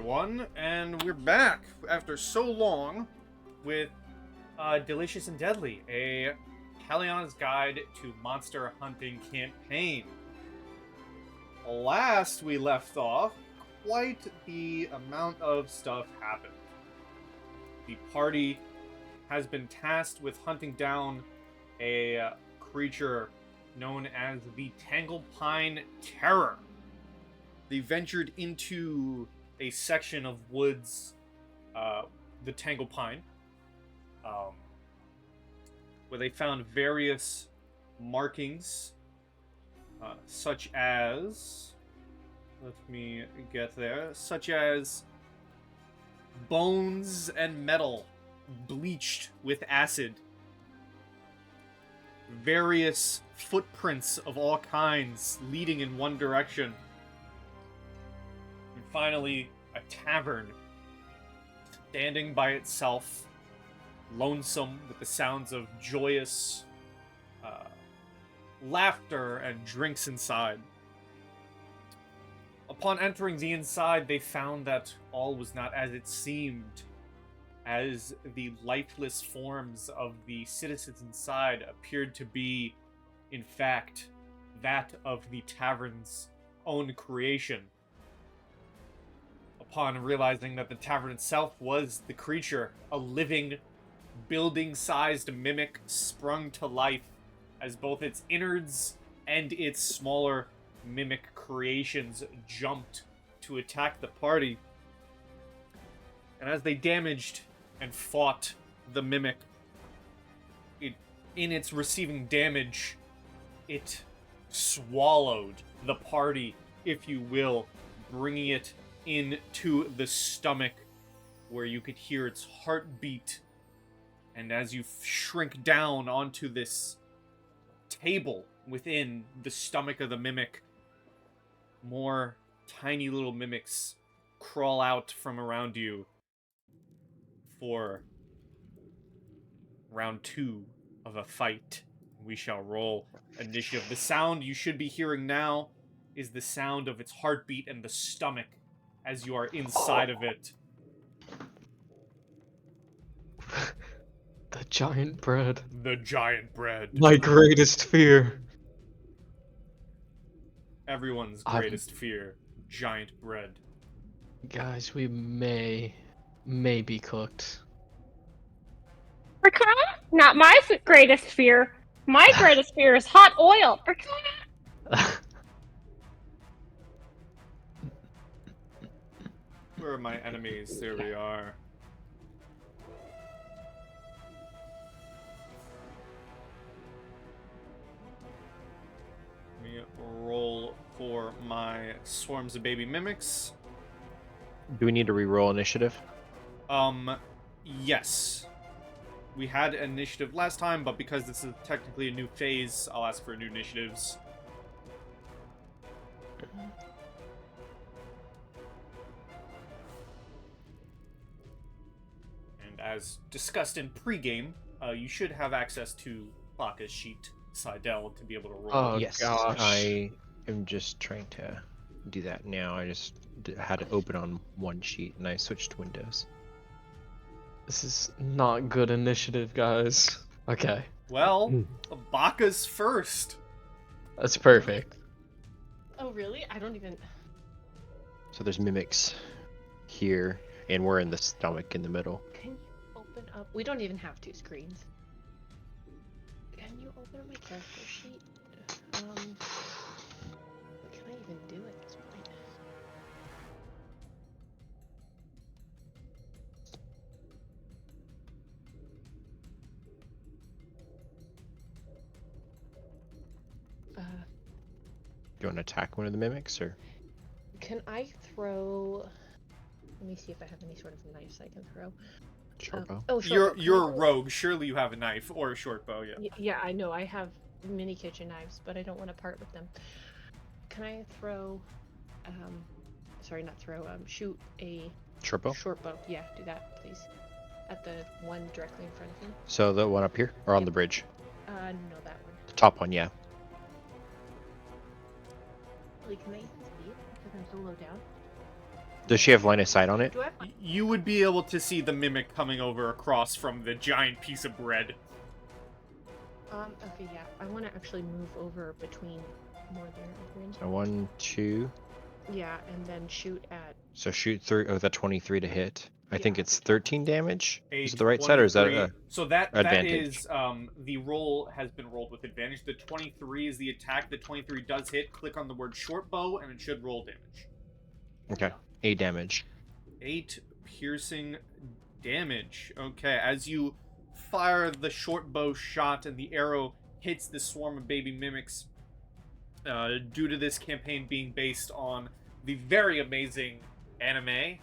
everyone, and we're back after so long with Delicious and Deadly, a Heliana's Guide to Monster Hunting campaign. Last we left off, quite the amount of stuff happened. The party has been tasked with hunting down a creature known as the Tanglepine Terror. They ventured into a section of woods, the Tanglepine, where they found various markings, such as, let me get there, such as bones and metal bleached with acid, various footprints of all kinds leading in one direction, and finally a tavern standing by itself, lonesome, with the sounds of joyous laughter and drinks inside. Upon entering the inside, they found that all was not as it seemed, as the lifeless forms of the citizens inside appeared to be, in fact, that of the tavern's own creation. Upon realizing that the tavern itself was the creature, a living, building-sized mimic sprung to life, as both its innards and its smaller mimic creations jumped to attack the party. And as they damaged and fought the mimic, in its receiving damage, it swallowed the party, if you will, bringing it into the stomach, where you could hear its heartbeat. And as you shrink down onto this table within the stomach of the mimic, more tiny little mimics crawl out from around you for round 2 of a fight. We shall roll initiative. The sound you should be hearing now is the sound of its heartbeat and the stomach as you are inside of it. The giant bread. The giant bread. My greatest fear. Everyone's greatest fear. Giant bread. Guys, we may be cooked. Not my greatest fear. My greatest fear is hot oil. Where are my enemies? There we are. Let me roll for my swarms of baby mimics. Do we need to re-roll initiative? Yes. We had initiative last time, but because this is technically a new phase, I'll ask for new initiatives. And as discussed in pregame, you should have access to Baka's sheet, Seidel, to be able to roll. Oh, Yes, gosh. I am just trying to do that now. I just had it open on one sheet, and I switched windows. This is not good initiative, guys. Okay, Well, Baka's first. that's perfect. Oh, really? I don't even... So there's mimics here, and we're in the stomach in the middle. Can you open up... We don't even have 2 screens. Can you open up my character sheet? Can I even do it at this point? Do you want to attack one of the mimics, or? Can I throw... Let me see if I have any sort of knives I can throw. Short bow? Oh, short bow. You're a Can I- rogue. Surely you have a knife or a short bow, yeah. Yeah, I know. I have mini kitchen knives, but I don't want to part with them. Can I throw... Sorry, not throw. Shoot a Short bow? short bow. Yeah, do that, please. At the one directly in front of me. So the one up here, or on the bridge? No, that one. The top one, yeah. Like, can I even see it? Because I'm so low down. Does she have line of sight on it? Do I? You would be able to see the mimic coming over across from the giant piece of bread. Okay, yeah. I want to actually move over between more there. So 1, 2. Yeah, and then shoot at. So shoot through. Oh, that 23 to hit. I think Yeah, it's 13 damage. A Is it the right side or is that 23. So that advantage? is the roll has been rolled with advantage. The 23 is the attack. The 23 does hit. Click on the word short bow and it should roll damage. Okay. 8 damage. 8 piercing damage. Okay, as you fire the short bow shot and the arrow hits the swarm of baby mimics, due to this campaign being based on the very amazing anime,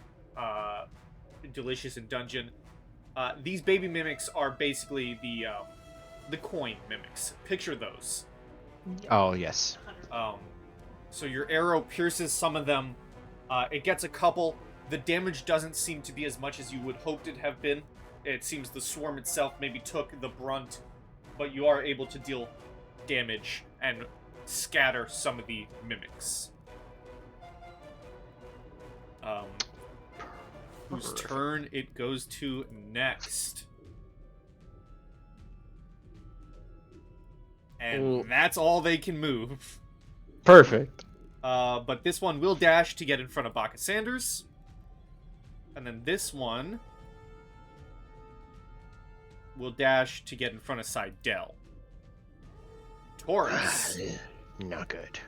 Delicious in Dungeon, these baby mimics are basically the coin mimics. Picture those. Oh, yes. So your arrow pierces some of them. It gets a couple. The damage doesn't seem to be as much as you would hoped it have been. It seems the swarm itself maybe took the brunt, but you are able to deal damage and scatter some of the mimics. Whose turn it goes to next. And Ooh. that's all they can move. Perfect. But this one will dash to get in front of Baka Sanders. And then this one will dash to get in front of Seidel. Taurus. Not good.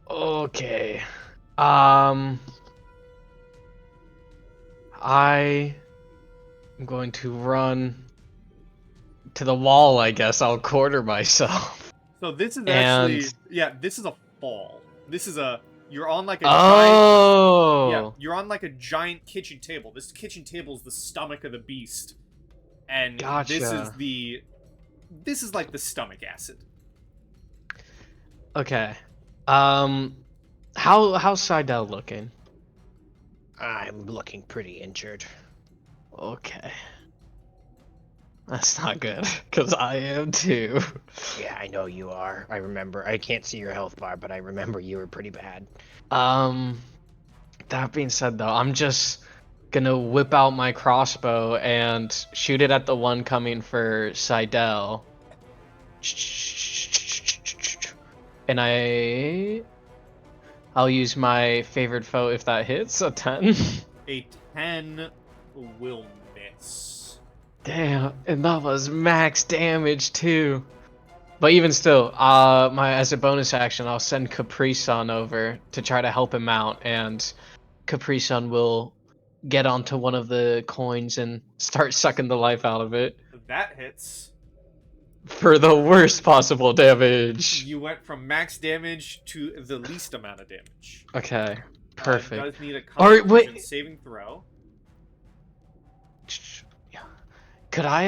Okay. I am going to run to the wall, I guess. I'll quarter myself. So this is actually... And- Yeah, this is a fall. This is a... You're on like a giant... Oh! Yeah, you're on like a giant kitchen table. This kitchen table is the stomach of the beast. And Gotcha. This is like the stomach acid. Okay. How's Seidel looking? I'm looking pretty injured. Okay. That's not good, because I am too. Yeah, I know you are. I remember. I can't see your health bar, but I remember you were pretty bad. That being said, though, I'm just gonna whip out my crossbow and shoot it at the one coming for Seidel. And I'll use my favorite foe if that hits, a 10. A 10 will miss. Damn, and that was max damage too. But even still, as a bonus action, I'll send Capri-san over to try to help him out, and Capri-san will get onto one of the coins and start sucking the life out of it That hits. for the worst possible damage. You went from max damage to the least amount of damage. Okay, It perfect. does need a Alright, Constitution wait. saving throw. Yeah. Could I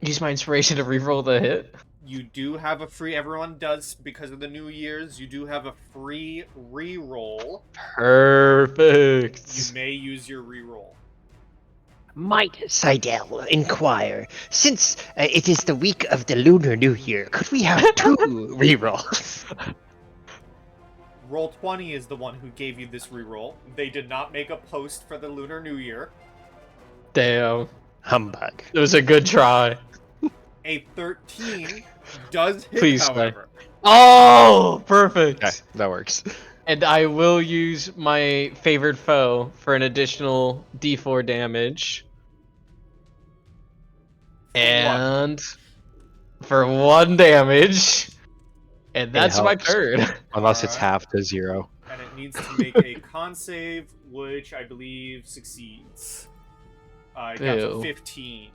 use my inspiration to reroll the hit? You do have a free... Everyone does, because of the New Year's, you do have a free reroll. Perfect. You may use your reroll. Might Seidel inquire, since it is the week of the Lunar New Year, could we have 2 rerolls? Roll 20 is the one who gave you this reroll. They did not make a post for the Lunar New Year. Damn. Humbug. It was a good try. A 13 does hit, Please say. however. Oh, perfect. Okay, that works. And I will use my favored foe for an additional D4 damage. And for 1 damage. And that's my helps. turn. Unless it's Alright. half to 0. And it needs to make a con save, which I believe succeeds. It got to Ew. 15.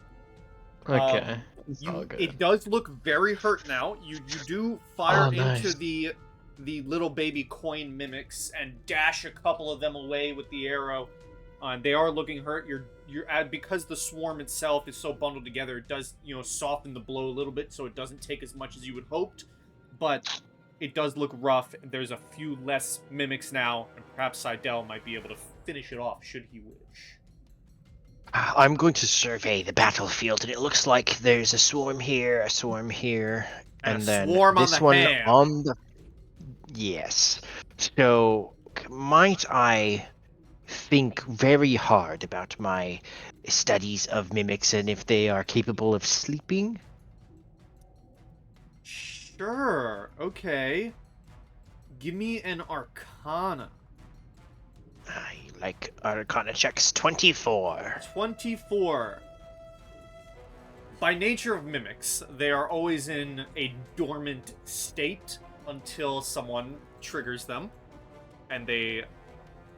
Okay. It's all good. It does look very hurt now. You do fire Oh, nice. into the little baby coin mimics and dash a couple of them away with the arrow. They are looking hurt. You're because the swarm itself is so bundled together. It does soften the blow a little bit, so it doesn't take as much as you would hoped. But it does look rough. There's a few less mimics now, and perhaps Seidel might be able to finish it off should he wish. I'm going to survey the battlefield, and it looks like there's a swarm here, And a then swarm on this the one hand. on the... Yes. So, might I think very hard about my studies of mimics and if they are capable of sleeping? Sure. Okay. Give me an Arcana. I like Arcana checks. 24. 24. By nature of mimics, they are always in a dormant state until someone triggers them, and they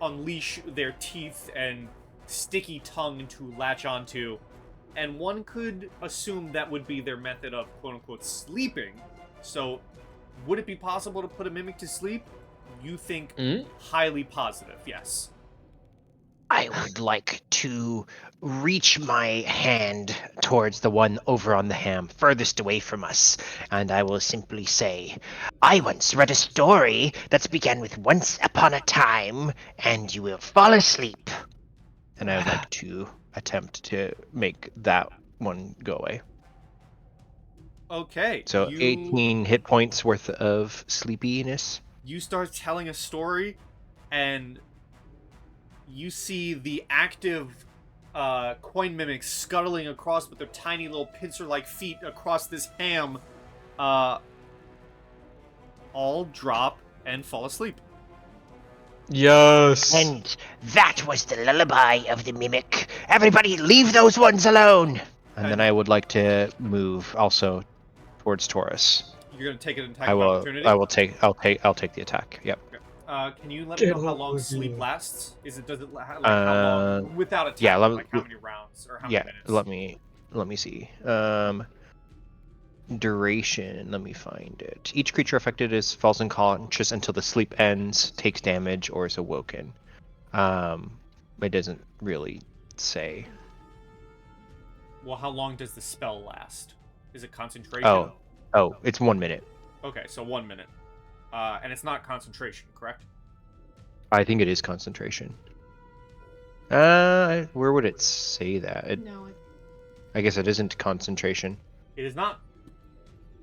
unleash their teeth and sticky tongue to latch onto, and one could assume that would be their method of quote-unquote sleeping. So, would it be possible to put a mimic to sleep? You think highly positive, yes. I would like to reach my hand towards the one over on the ham, furthest away from us, and I will simply say, I once read a story that began with once upon a time, and you will fall asleep. And I would like to attempt to make that one go away. Okay. So 18 hit points worth of sleepiness. You start telling a story, and you see the active coin mimics scuttling across with their tiny little pincer-like feet across this ham, all drop and fall asleep. Yes. And that was the lullaby of the mimic. Everybody leave those ones alone! And then I would like to move also towards Taurus. You're gonna take an attack I of will. opportunity. I'll take the attack. Yep. Can you let me know how long sleep lasts? Does it how long without attack? Yeah. Like how many rounds or how many minutes? Let me see. Duration. Let me find it. Each creature affected falls unconscious until the sleep ends, takes damage, or is awoken. It doesn't really say. Well, how long does the spell last? Is it concentration? Oh, it's 1 minute. Okay, so 1 minute. And it's not concentration, correct? I think it is concentration. Where would it say that? No. I guess it isn't concentration. It is not.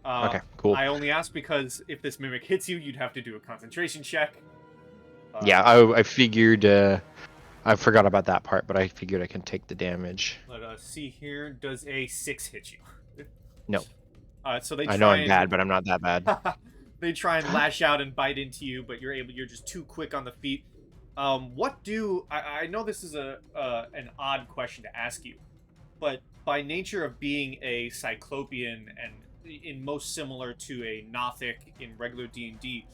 Okay, cool. I only asked because if this mimic hits you, you'd have to do a concentration check. Yeah, I figured. I forgot about that part, but I figured I can take the damage. Let us see here. Does a 6 hit you? No. So they. I know I'm bad, but I'm not that bad. They try and lash out and bite into you, but you're just too quick on the feet. I know this is an odd question to ask you, but by nature of being a Cyclopean and in most similar to a Nothic in regular D&D,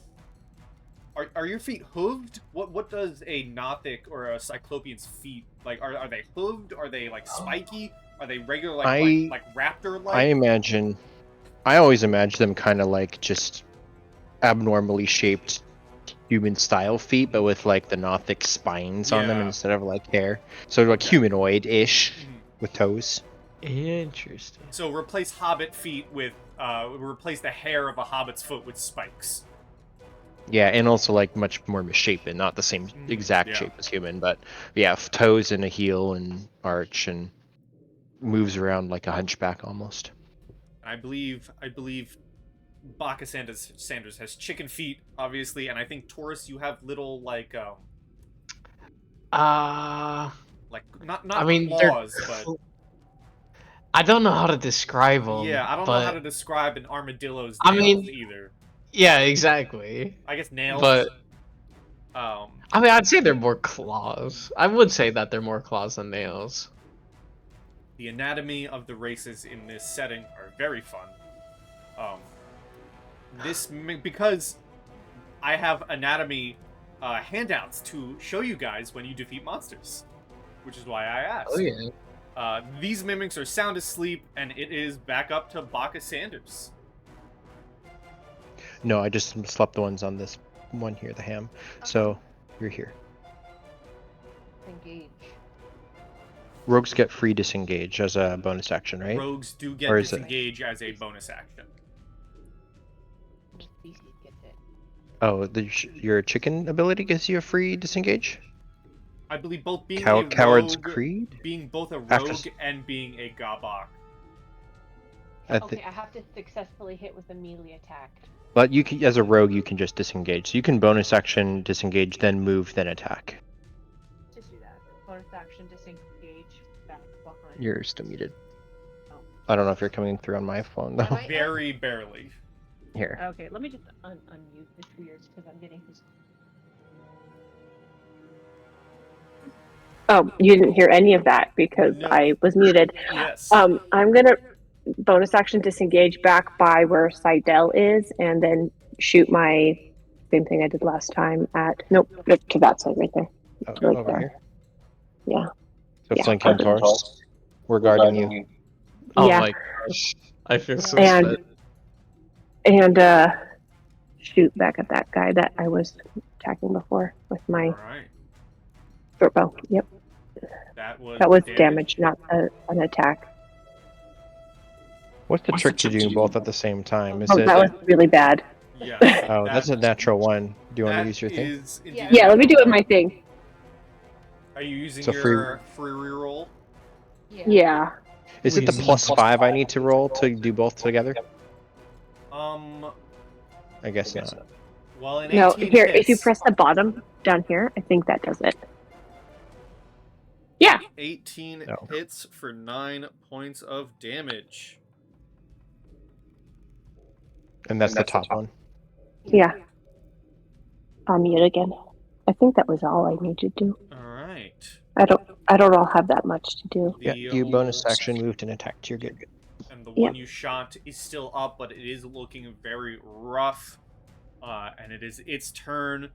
are your feet hooved? What does a Nothic or a Cyclopean's feet like? Are they hooved? Are they like spiky? Are they regular like raptor like? I always imagine them kind of like just abnormally shaped human style feet, but with like the Nothic spines on them instead of like hair. So like humanoid-ish with toes. Interesting. So replace hobbit feet with replace the hair of a hobbit's foot with spikes. Yeah, and also like much more misshapen, not the same exact shape as human, but yeah, toes and a heel and arch and moves around like a hunchback almost. I believe Baka Sanders has chicken feet, obviously, and I think Taurus, you have little like not I mean, claws, but I don't know how to describe them. yeah, I don't know how to describe an armadillo's I nails mean, either. Yeah, exactly. I guess nails. But I mean, I'd say they're more claws. I would say that they're more claws than nails. The anatomy of the races in this setting are very fun. Because I have anatomy handouts to show you guys when you defeat monsters, which is why I asked. Oh yeah. These mimics are sound asleep, and it is back up to Baka Sanders. No, I just slept the ones on this one here, the ham. So you're here. Engage. Rogues get free disengage as a bonus action, right? Rogues do get Or is it- disengage as a bonus action. Species get hit. Oh, your chicken ability gives you a free disengage? I believe both being Coward's a rogue, Creed? being both a After rogue and being a Gabak. Okay, I have to successfully hit with a melee attack. But you can, as a rogue, you can just disengage. So you can bonus action, disengage, then move, then attack. Just do that. Bonus action, disengage, back behind. You're still muted. Oh. I don't know if you're coming through on my phone though. Am I- Very barely. Here. Okay, let me just unmute this weird because I'm getting his. Oh, you didn't hear any of that because No. I was muted. Yes. I'm gonna bonus action disengage back by where Seidel is, and then shoot my same thing I did last time at nope to that side right there. Oh, Right over there. here. Yeah. So Yeah. flanking Taurus. We're guarding you. Oh Yeah. my gosh. I feel so And- spent. And shoot back at that guy that I was attacking before with my All right. short bow. Yep, That was damage, not an attack. What's the trick to doing both at the same time? Is Oh, it? that was really bad. Yeah. Oh, that's a natural one. Do you want to that use your thing? is indeed Yeah. a Yeah, let me do natural it my thing. one. Are you using So your free reroll? Yeah. Is it the +5 I need to roll to do both together? I guess not. Well, in No, 18 here, hits, if you press the bottom down here, I think that does it. Yeah. 18 No. hits for 9 points of damage. And that's the top one. Yeah. I'll mute again. I think that was all I needed to do. All right. I don't all have that much to do. Yeah, The, you bonus action, moved, and attacked. You're good. And the Yeah. one you shot is still up, but it is looking very rough. And it is its turn.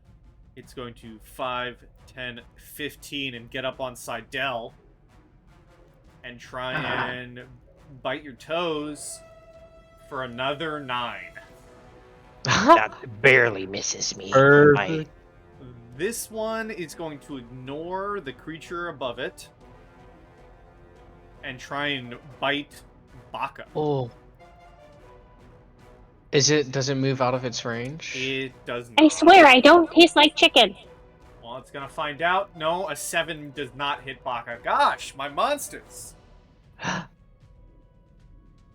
It's going to 5, 10, 15 and get up on Seidel. And try and bite your toes for another 9. That barely misses me. Perfect. This one is going to ignore the creature above it and try and bite Baka. Oh. Does it move out of its range? It does I not. swear I don't taste like chicken. Well, it's gonna find out. No, a 7 does not hit Baka. Gosh, my monsters!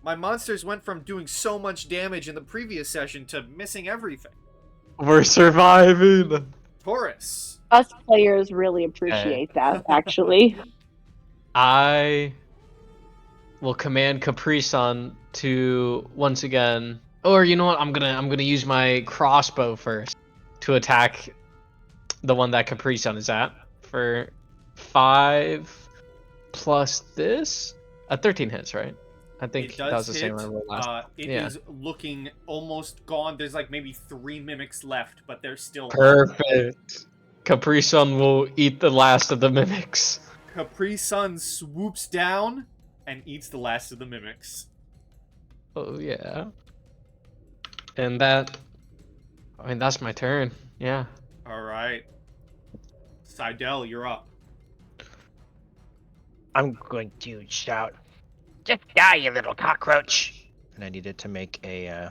My monsters went from doing so much damage in the previous session to missing everything. We're surviving. Taurus. Us players really appreciate that, actually. I will command Capri-san to once again. Or you know what? I'm gonna use my crossbow first to attack the one that Capri-san is at for 5 plus this. 13 hits, right? I think It that does was the hit. same I rolled last. It Yeah. is looking almost gone. There's like maybe 3 mimics left, but they're still Perfect. Capri-san will eat the last of the mimics. Capri-Sun swoops down and eats the last of the mimics. Oh yeah. And that, I mean, that's my turn. Yeah. All right. Seidel, you're up. I'm going to shout, "Just die, you little cockroach!" And I needed to make a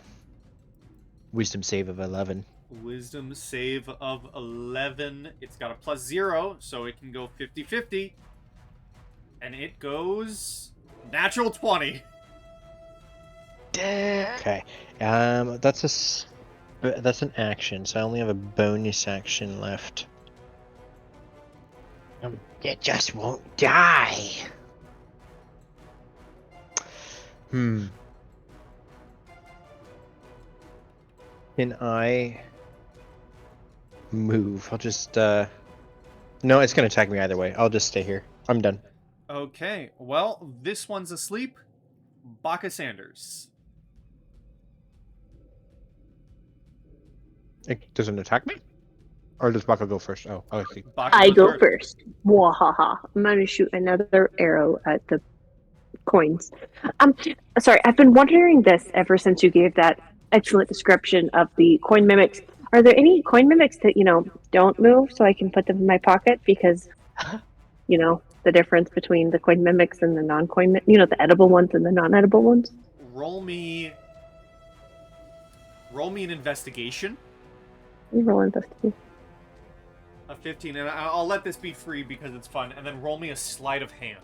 wisdom save of 11. Wisdom save of 11. It's got a +0, so it can go 50-50. And it goes natural 20. Okay. That's an action, so I only have a bonus action left. You just won't die. Can I move? I'll just no, it's gonna attack me either way. I'll just stay here. I'm done. Okay, well, this one's asleep. Baka Sanders. It doesn't attack me? Or does Baka go first? Oh, I see. Baka I goes go first. Wahaha. I'm gonna shoot another arrow at the coins. Sorry, I've been wondering this ever since you gave that excellent description of the coin mimics. Are there any coin mimics that, don't move so I can put them in my pocket? Because, the difference between the coin mimics and the non-coin, the edible ones and the non-edible ones? Roll me an investigation. You roll investigation. A 15, and I'll let this be free because it's fun, and then roll me a sleight of hand.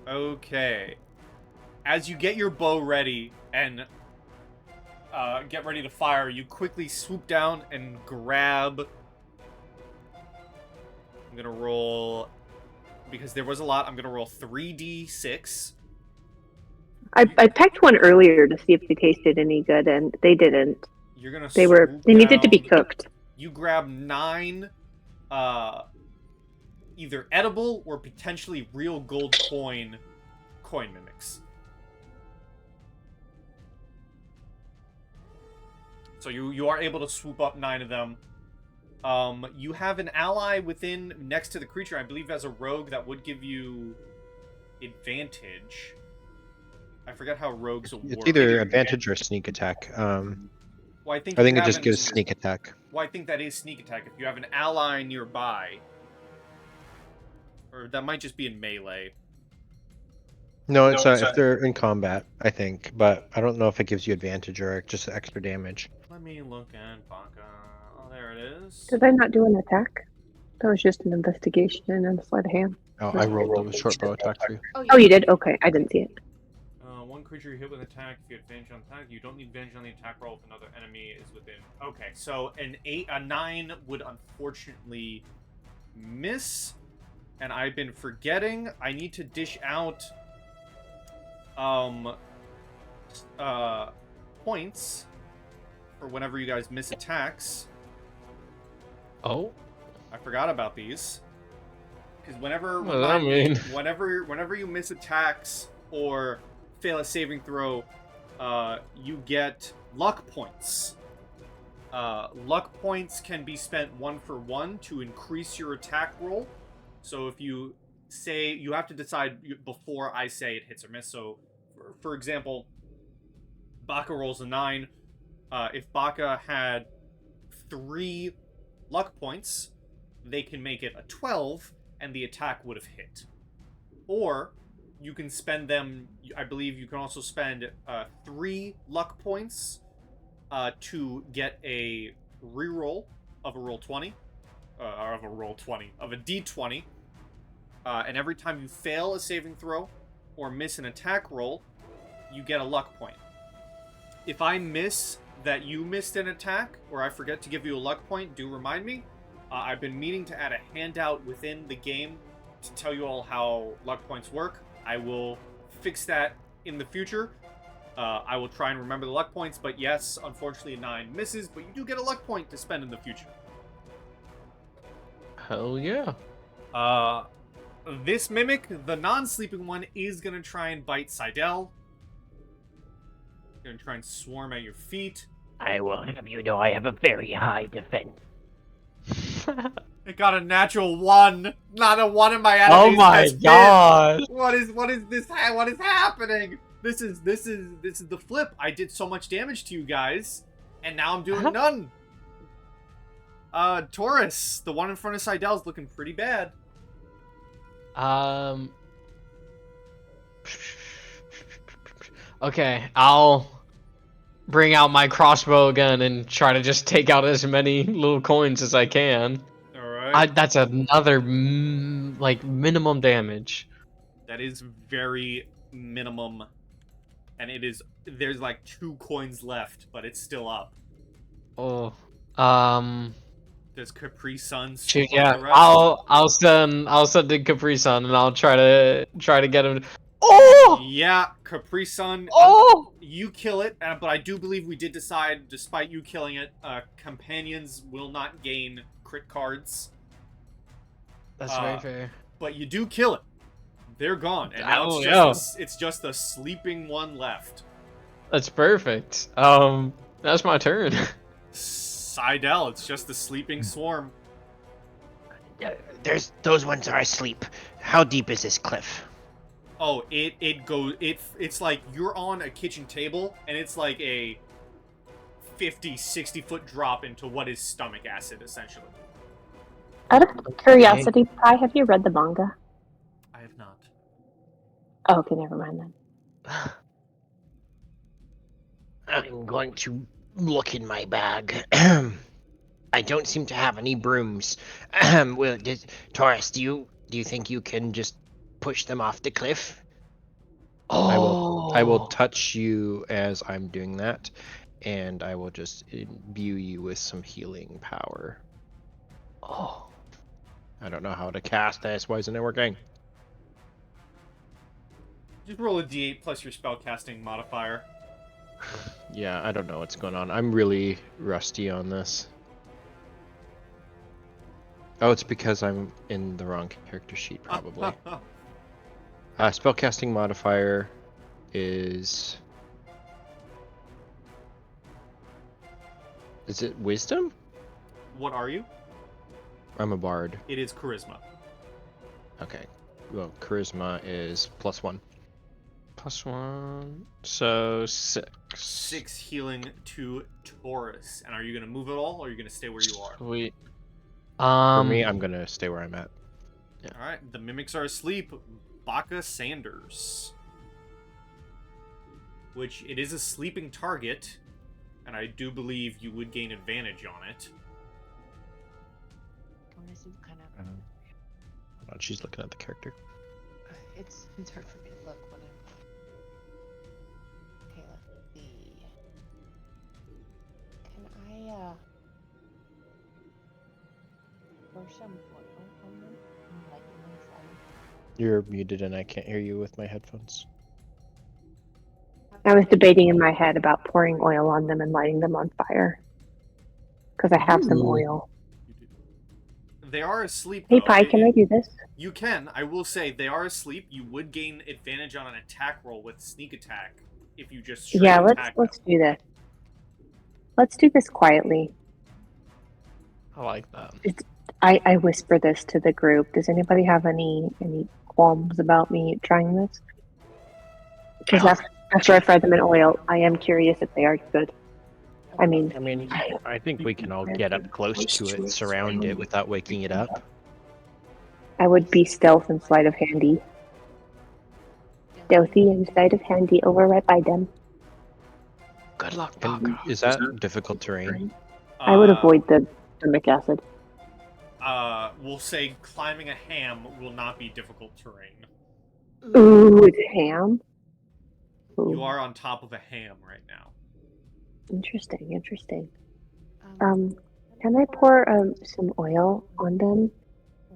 Okay. as you get your bow ready and get ready to fire, you quickly swoop down and grab. I'm gonna roll, because there was a lot. I'm gonna roll 3d6. I pecked one earlier to see if they tasted any good, and they didn't. You're gonna. They needed to be cooked. You grab 9, either edible or potentially real gold coin mimics. So you are able to swoop up 9 of them. You have an ally next to the creature, I believe, as a rogue that would give you advantage. I forget how rogues work. It's either advantage or sneak attack. Well, I think it just gives sneak attack. Well, I think that is sneak attack if you have an ally nearby. Or that might just be in melee. No, it's if they're in combat, I think. But I don't know if it gives you advantage or just extra damage. Let me look at Baka. Oh, there it is. Did I not do an attack? That was just an investigation and a sleight of hand. Oh, I rolled a short bow attack for you. Oh, you did? Okay, I didn't see it. One creature you hit with attack, if you have advantage on attack, you don't need advantage on the attack roll if another enemy is within. Okay, so a 9 would unfortunately miss, and I've been forgetting. I need to dish out points for whenever you guys miss attacks. Oh, I forgot about these. Because whenever whenever you miss attacks or fail a saving throw, you get luck points. Luck points can be spent 1 for 1 to increase your attack roll. So if you say, you have to decide before I say it hits or miss. So, for example, Baka rolls a 9. If Baka had 3 luck points, they can make it a 12, and the attack would have hit. Or you can spend them, I believe you can also spend 3 luck points to get a reroll of a roll 20. Of a d20. And every time you fail a saving throw or miss an attack roll, you get a luck point. If I miss that you missed an attack, or I forget to give you a luck point, do remind me. I've been meaning to add a handout within the game to tell you all how luck points work. I will fix that in the future. I will try and remember the luck points, but yes, unfortunately a 9 misses, but you do get a luck point to spend in the future. hell yeah. This mimic, the non-sleeping one, is going to try and bite Seidel. Going to try and swarm at your feet. I will have you know I have a very high defense. It got a natural 1. Not a 1 in my enemies. Oh my god! What is this? What is happening? This is the flip. I did so much damage to you guys, and now I'm doing none. Taurus, the one in front of Seidel, is looking pretty bad. Okay, I'll bring out my crossbow gun and try to just take out as many little coins as I can. Alright. That's another, minimum damage. That is very minimum. And there's like 2 coins left, but it's still up. Oh, Does Capri Sun shoot, swallow yeah, the rest? I'll send in Capri Sun and I'll try to get him. Oh! Yeah, Capri Sun. Oh! You kill it, but I do believe we did decide, despite you killing it, companions will not gain crit cards. That's very fair. But you do kill it. They're gone, and now it's just a sleeping one left. That's perfect. That's my turn. Seidel, it's just a sleeping swarm. Those ones are asleep. How deep is this cliff? Oh, it's like you're on a kitchen table, and it's like a 50-60 foot drop into what is stomach acid, essentially. Out of curiosity, Pi, have you read the manga? I have not. Oh, okay, never mind then. I'm going to look in my bag. I don't seem to have any brooms. Taurus, do you think you can just push them off the cliff? Oh, I will Oh. touch you as I'm doing that, and I will just imbue you with some healing power. Oh. I don't know how to cast this. Why isn't it working? Just roll a d8 plus your spellcasting modifier. Yeah, I don't know what's going on. I'm really rusty on this. Oh, it's because I'm in the wrong character sheet, probably. Spellcasting modifier is... Is it wisdom? What are you? I'm a bard. It is charisma. Okay. Well, charisma is +1. +1. So 6. 6 healing to Taurus. And are you going to move at all, or are you going to stay where you are? Sweet. For me, I'm gonna stay where I'm at. Yeah. All right, the mimics are asleep. Baka Sanders. Which, it is a sleeping target, and I do believe you would gain advantage on it. Hold on, she's looking at the character. It's hard for me to look when I'm. Okay, let's see. Can I pour some oil on them and light them on fire? You're muted and I can't hear you with my headphones. I was debating in my head about pouring oil on them and lighting them on fire. Because I have some Ooh. oil. They are asleep, Hey, though. Pi, can I do this? You can. I will say, they are asleep. You would gain advantage on an attack roll with sneak attack if you just straight Yeah, attack let's them. do this. Let's do this quietly. I like that. I whisper this to the group. Does anybody have any qualms about me trying this? Because after I fry them in oil, I am curious if they are good. I mean, I think we can all get up close to it, surround it without waking it up. I would be stealth and sleight of handy. Stealthy and sleight of handy over right by them. Good luck, And Baka. is that difficult terrain? I would avoid the stomach acid. We'll say climbing a ham will not be difficult terrain. Ooh, it's ham. Ooh. You are on top of a ham right now. Interesting. Can I pour some oil on them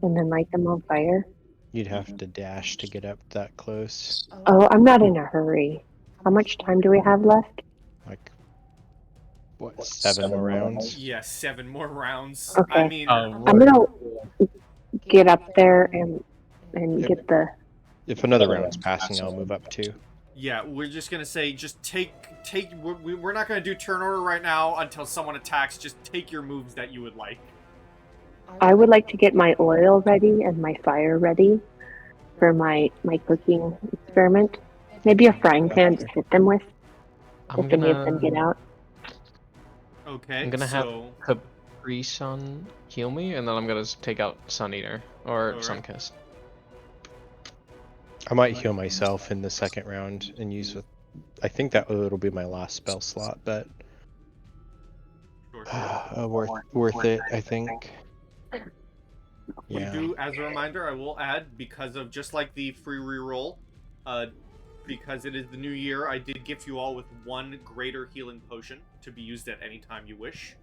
and then light them on fire? You'd have to dash to get up that close. Oh, I'm not in a hurry. How much time do we have left? Like, what, 7 more rounds? Yeah, 7 more rounds. Okay. I mean, I'm gonna get up there and get the. If another round's passing, I'll move up too. yeah, we're just gonna say, just take. We're not gonna do turn order right now until someone attacks. Just take your moves that you would like. I would like to get my oil ready and my fire ready for my cooking experiment. Maybe a frying pan to hit them with I'm if any of them get out. Okay, I'm gonna have so Capri Sun heal me, and then I'm gonna take out Sun Eater or Alright. Sunkiss. I might heal myself in the second round and use with. I think that it'll be my last spell slot, but sure. worth it, I think. We Yeah. do, as a reminder, I will add, because of just like the free reroll, because it is the new year, I did gift you all with 1 greater healing potion to be used at any time you wish,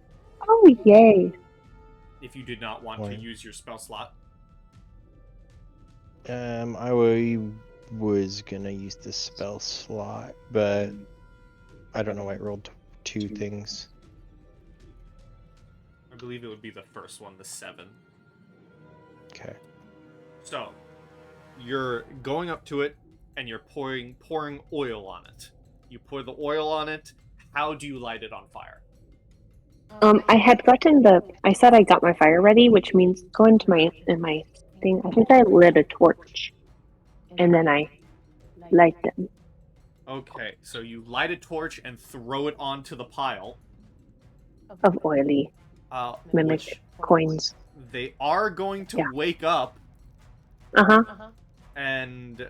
Oh, yay! if you did not want to Fine. use your spell slot. I was gonna use the spell slot, but I don't know why it rolled 2 things. I believe it would be the first one, the 7. Okay. So, you're going up to it, and you're pouring oil on it. You pour the oil on it. How do you light it on fire? I had gotten I said I got my fire ready, which means go into my thing. I think I lit a torch, and then I light them. Okay, so you light a torch and throw it onto the pile. Of oily mimic Which coins. they are going to Yeah. wake up Uh-huh. and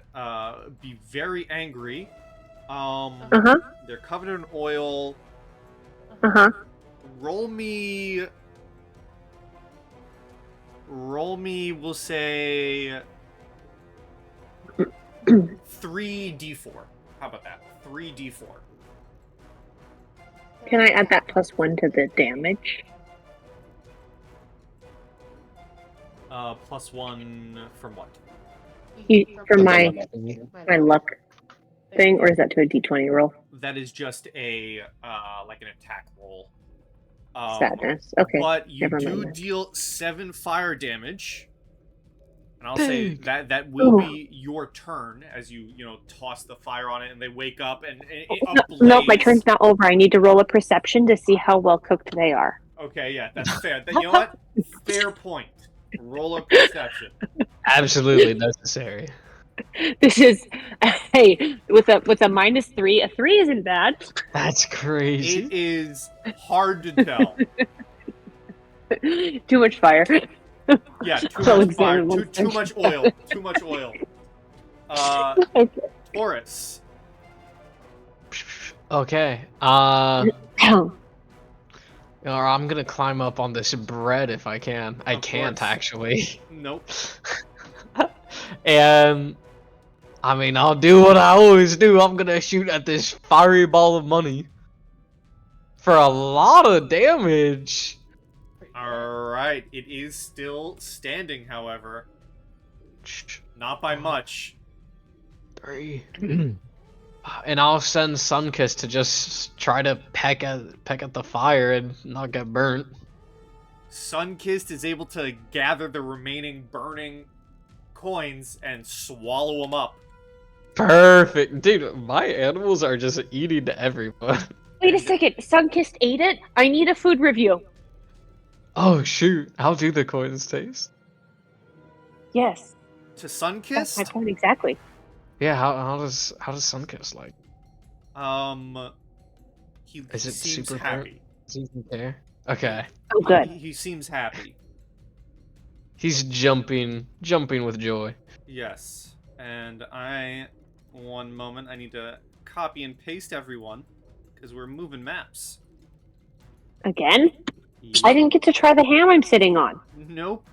be very angry. Uh-huh. They're covered in oil. Uh-huh. Roll me, we'll say 3d4. How about that? 3d4. Can I add that +1 to the damage? +1 from what? For The my luck thingy. my luck thing, or is that to a d20 roll? That is just a like an attack roll. Sadness. Okay. But you never do mind that. deal 7 fire damage. And I'll Big. say that will Ooh. be your turn as you toss the fire on it and they wake up and it ablaze. No, my turn's not over. I need to roll a perception to see how well cooked they are. Okay, yeah, that's fair. You know what? Fair point. Roll a perception. Absolutely necessary. This is hey, with a -3, a 3 isn't bad. That's crazy. It is hard to tell. Too much fire. Yeah, too So much fire, examine one too much oil, too much oil. Okay. Taurus. Okay. Or I'm gonna climb up on this bread if I can. I Of can't course. actually. Nope. And I mean, I'll do what I always do. I'm gonna shoot at this fiery ball of money for a lot of damage. Alright, it is still standing, however. Not by much. 3. And I'll send Sunkiss to just try to peck at the fire and not get burnt. Sunkissed is able to gather the remaining burning coins and swallow them up. Perfect. Dude, my animals are just eating everyone. Wait a second. Sunkissed ate it? I need a food review. Oh shoot, how do the coins taste? Yes. To That's my Sunkissed, point exactly. Yeah, how does Sunkiss like? he Is it seems super happy. Does he even care? Okay. Oh, good. He seems happy. He's jumping with joy. Yes. And one moment, I need to copy and paste everyone, because we're moving maps. Again? Yep. I didn't get to try the ham I'm sitting on. Nope,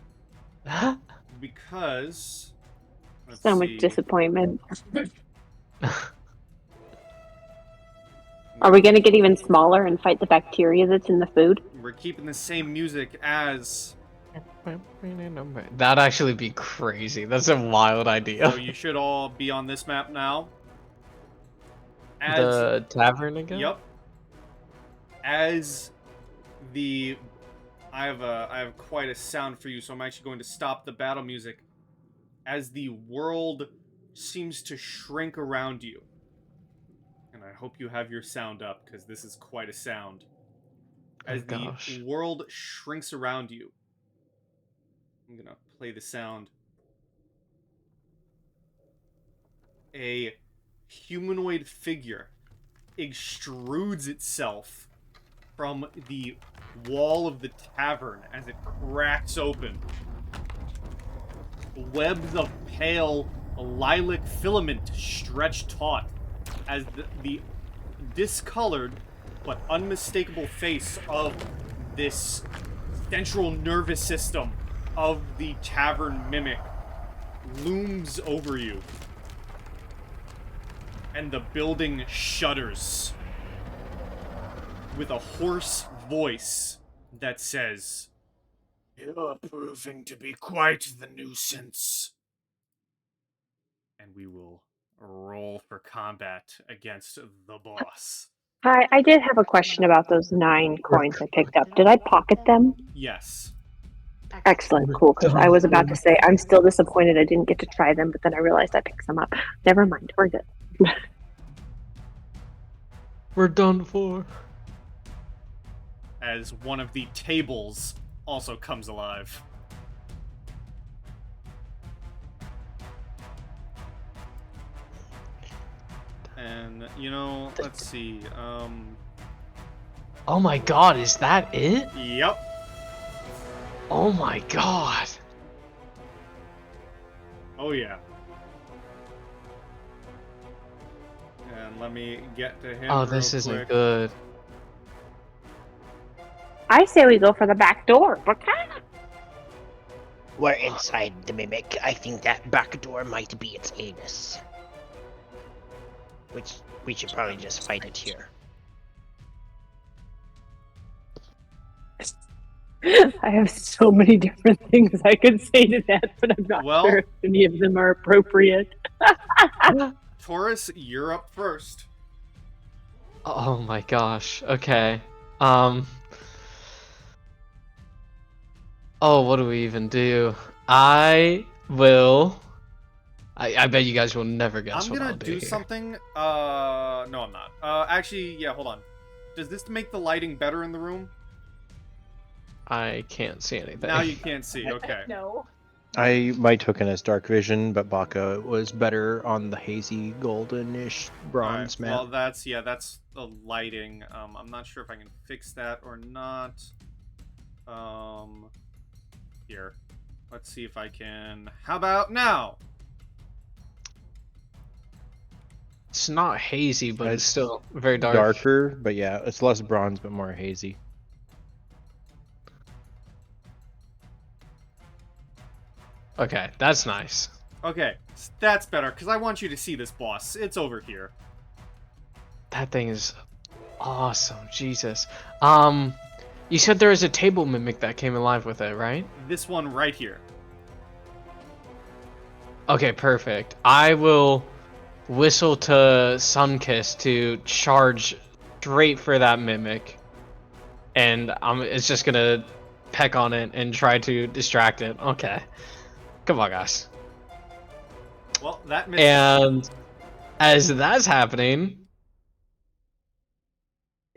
because... let's So much see. disappointment. Are we going to get even smaller and fight the bacteria that's in the food? We're keeping the same music as... That'd actually be crazy. That's a wild idea. So you should all be on this map now. As... The tavern again? Yep. As the... I have quite a sound for you, so I'm actually going to stop the battle music. As the world seems to shrink around you. And I hope you have your sound up, because this is quite a sound. As the world shrinks around you. I'm gonna play the sound. A humanoid figure extrudes itself from the wall of the tavern as it cracks open. Webs of pale lilac filament stretch taut as the discolored but unmistakable face of this central nervous system of the tavern mimic looms over you. And the building shudders with a hoarse voice that says, "You're proving to be quite the nuisance." And we will roll for combat against the boss. Hi, I did have a question about those 9 coins I picked up. Did I pocket them? Yes. Excellent, cool, because I was about to say, I'm still disappointed I didn't get to try them, but then I realized I picked some up. Never mind, we're good. We're done for. As one of the tables also comes alive. And, let's see, Oh my god, is that it? Yep. Oh my god. Oh, yeah. And let me get to him Oh, this real isn't quick. good. I say we go for the back door. What kind of... We're inside the mimic. I think that back door might be its anus. Which we should probably just fight it here. I have so many different things I could say to that, but I'm not Well- sure if any of them are appropriate. Taurus, you're up first. Oh my gosh. Okay. Oh, what do we even do? I bet you guys will never guess I'm what gonna I'll do do here. something. No, I'm not. Actually, yeah, hold on. Does this make the lighting better in the room? I can't see anything. Now you can't see. Okay. No. My token is dark vision, but Baka was better on the hazy goldenish bronze Alright, map. well, that's the lighting. I'm not sure if I can fix that or not. Here. Let's see if I can. How about now? It's not hazy, but it's It's still very dark. Darker, but yeah, it's less bronze but more hazy. Okay, that's nice. Okay, that's better, because I want you to see this boss. It's over here. That thing is awesome. Jesus. You said there was a table mimic that came alive with it, right? This one right here. Okay, perfect. I will whistle to Sunkiss to charge straight for that mimic. And it's just gonna peck on it and try to distract it. Okay. Come on, guys. Well, that missed. And as that's happening,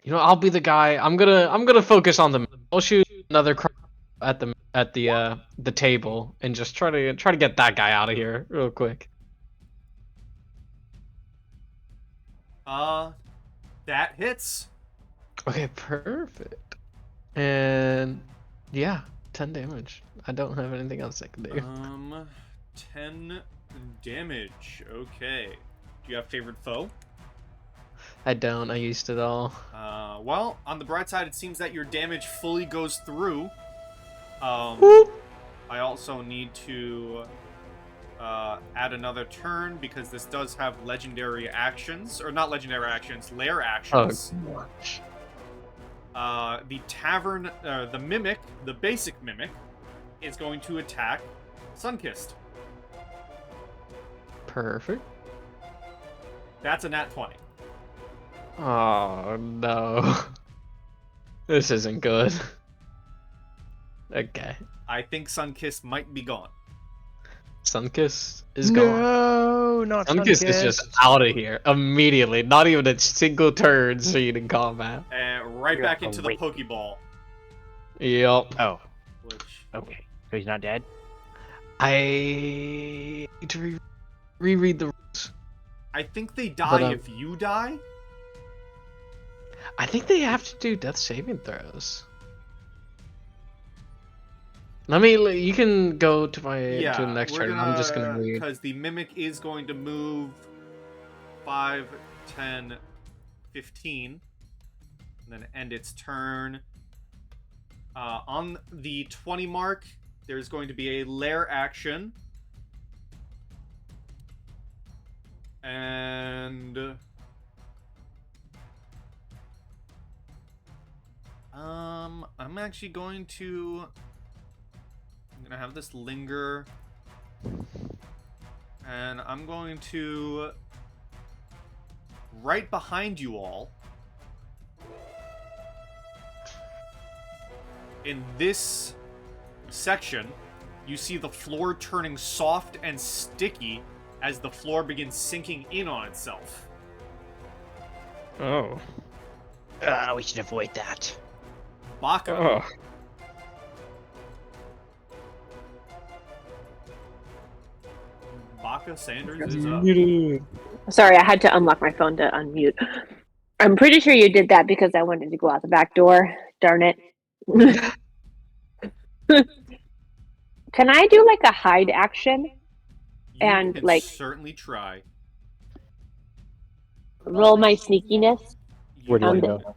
you know, I'll be the guy. I'm gonna focus on the. I'll shoot another at the table and just try to get that guy out of here real quick. That hits. Okay, perfect. And yeah, 10 damage. I don't have anything else I can do. 10 damage. Okay. Do you have favorite foe? I don't. I used it all. Well, on the bright side, it seems that your damage fully goes through. Whoop. I also need to add another turn because this does have legendary actions, or not legendary actions, lair actions. Oh, gosh. The tavern, the mimic, the basic mimic, is going to attack Sunkissed. Perfect. That's a nat 20. Oh no. This isn't good. Okay. I think Sunkissed might be gone. Sunkiss is gone. No, not Sunkiss is just out of here immediately. Not even a single turn seen in combat. And right You're back into the great. Pokeball. Yup. Oh, Which, okay. So he's not dead? I need to reread the rules. I think they die But, if you die. I think they have to do death saving throws. Let me. You can go to Yeah, to the next we're turn. I'm just gonna read. because the mimic is going to move 5, 10, 15, and then end its turn. On the 20 mark, there's going to be a lair action. And I'm actually going to have this linger, and I'm going to right behind you all in this section. You see the floor turning soft and sticky as the floor begins sinking in on itself. Oh. We should avoid that. Baka. Oh. Baka Sanders is up. Sorry, I had to unlock my phone to unmute. I'm pretty sure you did that because I wanted to go out the back door. Darn it. Can I do like a hide action? You And, can like- certainly try. Roll my sneakiness? Where do you Um, want to go?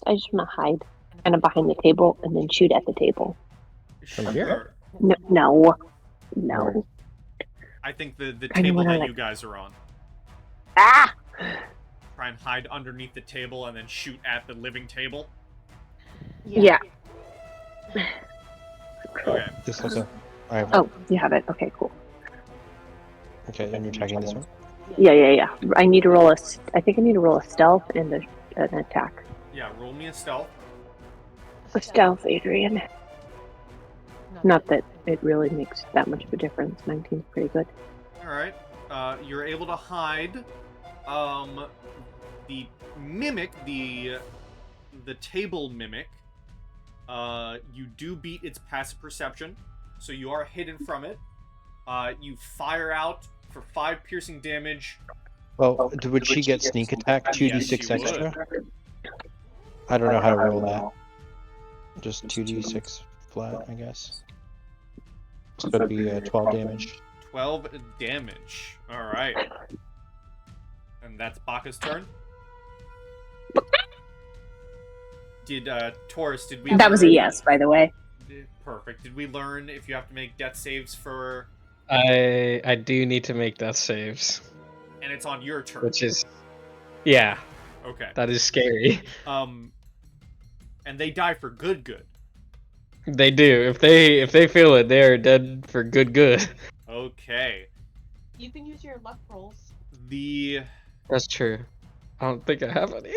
I just want to hide. And I'm behind the table and then shoot at the table. From here? No. No. I think the I table wanna, that like- you guys are on. Ah! try and hide underneath the table and then shoot at the living table? Yeah. Okay. This also. I have. Oh, you have it. Okay, cool. Okay, and you're checking this one. Yeah. I need to roll I think I need to roll a stealth and an attack. Yeah, roll me a stealth. A stealth, Adrian. Not that it really makes that much of a difference. 19's pretty good. Alright. You're able to hide the mimic, the table mimic. You do beat its passive perception, so you are hidden from it. You fire out for 5 piercing damage. Well, would she get sneak attack 2d6 Yes, she extra? I don't know how to roll that. Just 2d6 flat, I guess. So it'd be 12 damage. 12 damage. Alright. And that's Baka's turn. Did, Taurus, did we... That was a yes, by the way. Perfect. Did we learn if you have to make death saves for... I do need to make death saves, And it's on your turn. which is, yeah, Okay. that is scary. And they die for good. They do. If they feel it, they are dead for good. Okay. You can use your luck rolls. The That's true. I don't think I have any.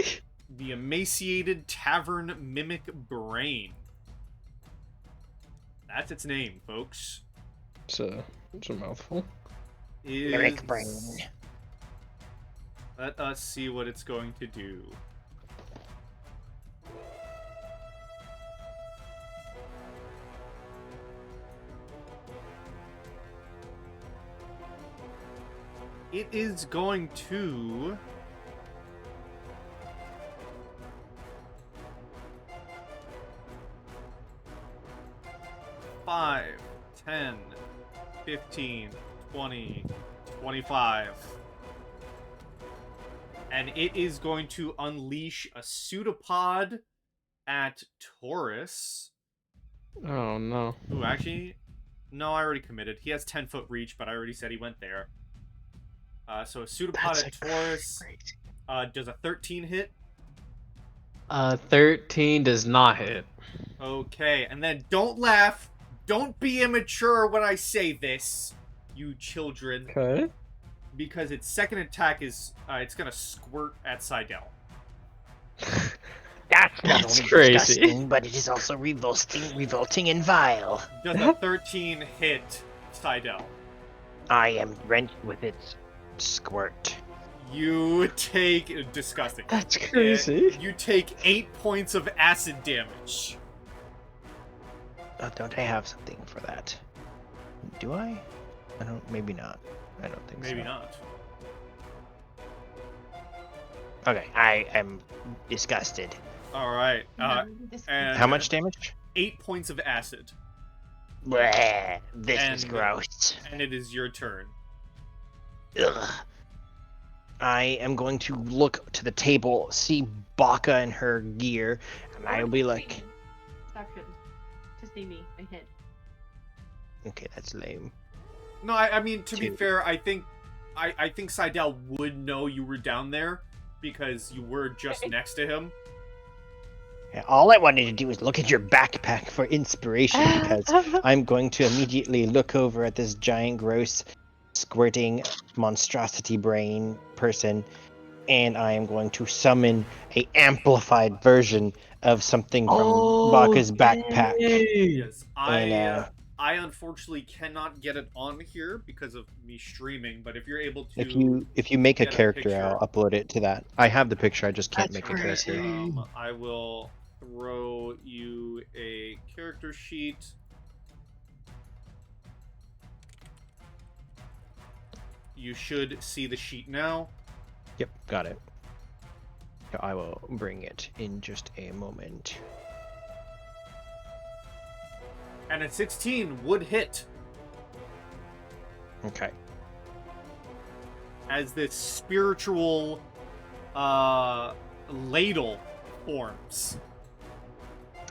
emaciated tavern mimic brain. That's its name, folks. It's a mouthful. Mimic brain. Let us see what it's going to do. It is going to... $5, 10, 15, 20, 25. And it is going to unleash a pseudopod at Taurus. Oh no. Ooh, actually, no, I already committed. He has 10-foot reach, but I already said he went there. So a pseudopod at Taurus does a 13 hit. 13 does not hit. Okay, and then don't laugh. Don't be immature when I say this, you children. Okay. Because its second attack is, it's gonna squirt at Seidel. That's not That's only crazy. disgusting, but it is also revolting and vile. Does a 13 hit Seidel? I am rent with its squirt. You take, disgusting. That's crazy. You take 8 points of acid damage. Oh, don't I have something for that? Do I? I don't. Maybe not. I don't think so. Maybe not. Okay, I am disgusted. Alright, and How much damage? 8 points of acid. Bleh, this is And- gross. And it is your turn. Ugh. I am going to look to the table, see Baka and her gear, and I will be like, Section. To see me. I hit. okay, that's lame. No, I mean, to be Two. fair, I think Seidel would know you were down there because you were just next to him. Yeah, all I wanted to do was look at your backpack for inspiration because I'm going to immediately look over at this giant, gross, squirting monstrosity brain person, and I am going to summon a amplified version of something from Baka's backpack. Yes, And, I unfortunately cannot get it on here because of me streaming. But if you're able to, If you make a get a character, picture. I'll upload it to that. I have the picture. I just can't That's make a character. crazy. I will throw you a character sheet. You should see the sheet now. Yep, got it. I will bring it in just a moment. And at 16 would hit Okay. as this spiritual ladle forms.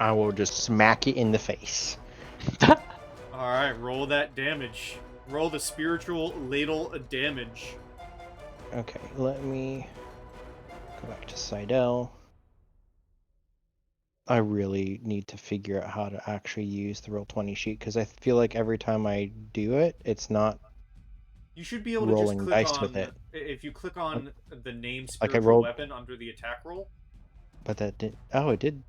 I will just smack it in the face. Alright, roll that damage. Roll the spiritual ladle damage. Okay, let me Go back to Seidel. I really need to figure out how to actually use the Roll20 sheet because I feel like every time I do it, it's not You should be able to just rolling click dice on with it. if you click on the name Like I spiritual rolled- weapon under the attack roll. But that did. Oh, it did.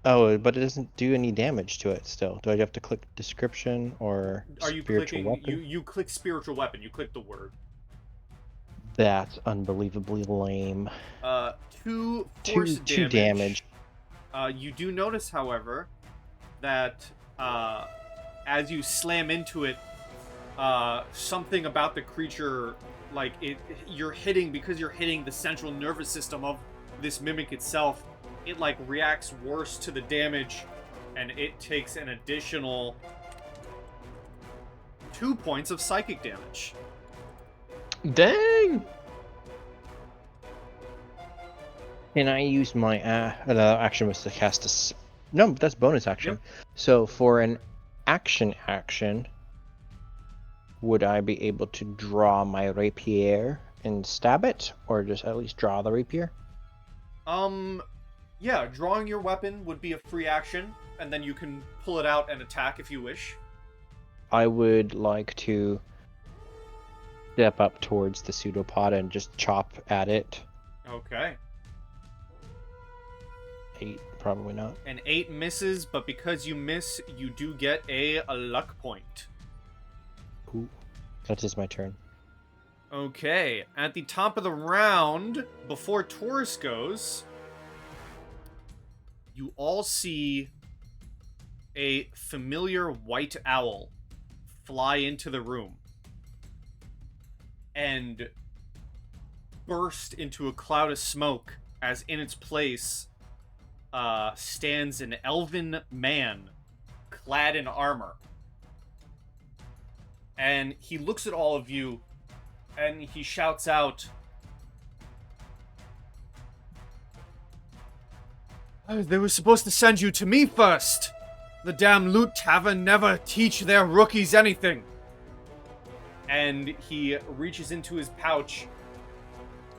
Oh, but it doesn't do any damage to it. Still, do I have to click description or Are you spiritual clicking? weapon? You click spiritual weapon. You click the word. That's unbelievably lame. 2 force Two damage. You do notice, however, that as you slam into it, something about the creature, like you're hitting the central nervous system of this mimic itself. It like reacts worse to the damage, and it takes an additional 2 points of psychic damage. Dang! Can I use my action was to cast no, that's bonus action. Yep. So for an action, would I be able to draw my rapier and stab it, or just at least draw the rapier? Yeah, drawing your weapon would be a free action, and then you can pull it out and attack if you wish. I would like to step up towards the pseudopod and just chop at it. Okay. 8, probably not. An 8 misses, but because you miss, you do get a luck point. Ooh, that is my turn. Okay, at the top of the round, before Taurus goes, you all see a familiar white owl fly into the room and burst into a cloud of smoke as in its place stands an elven man clad in armor. And he looks at all of you and he shouts out, "They were supposed to send you to me first. The damn loot tavern never teach their rookies anything." And he reaches into his pouch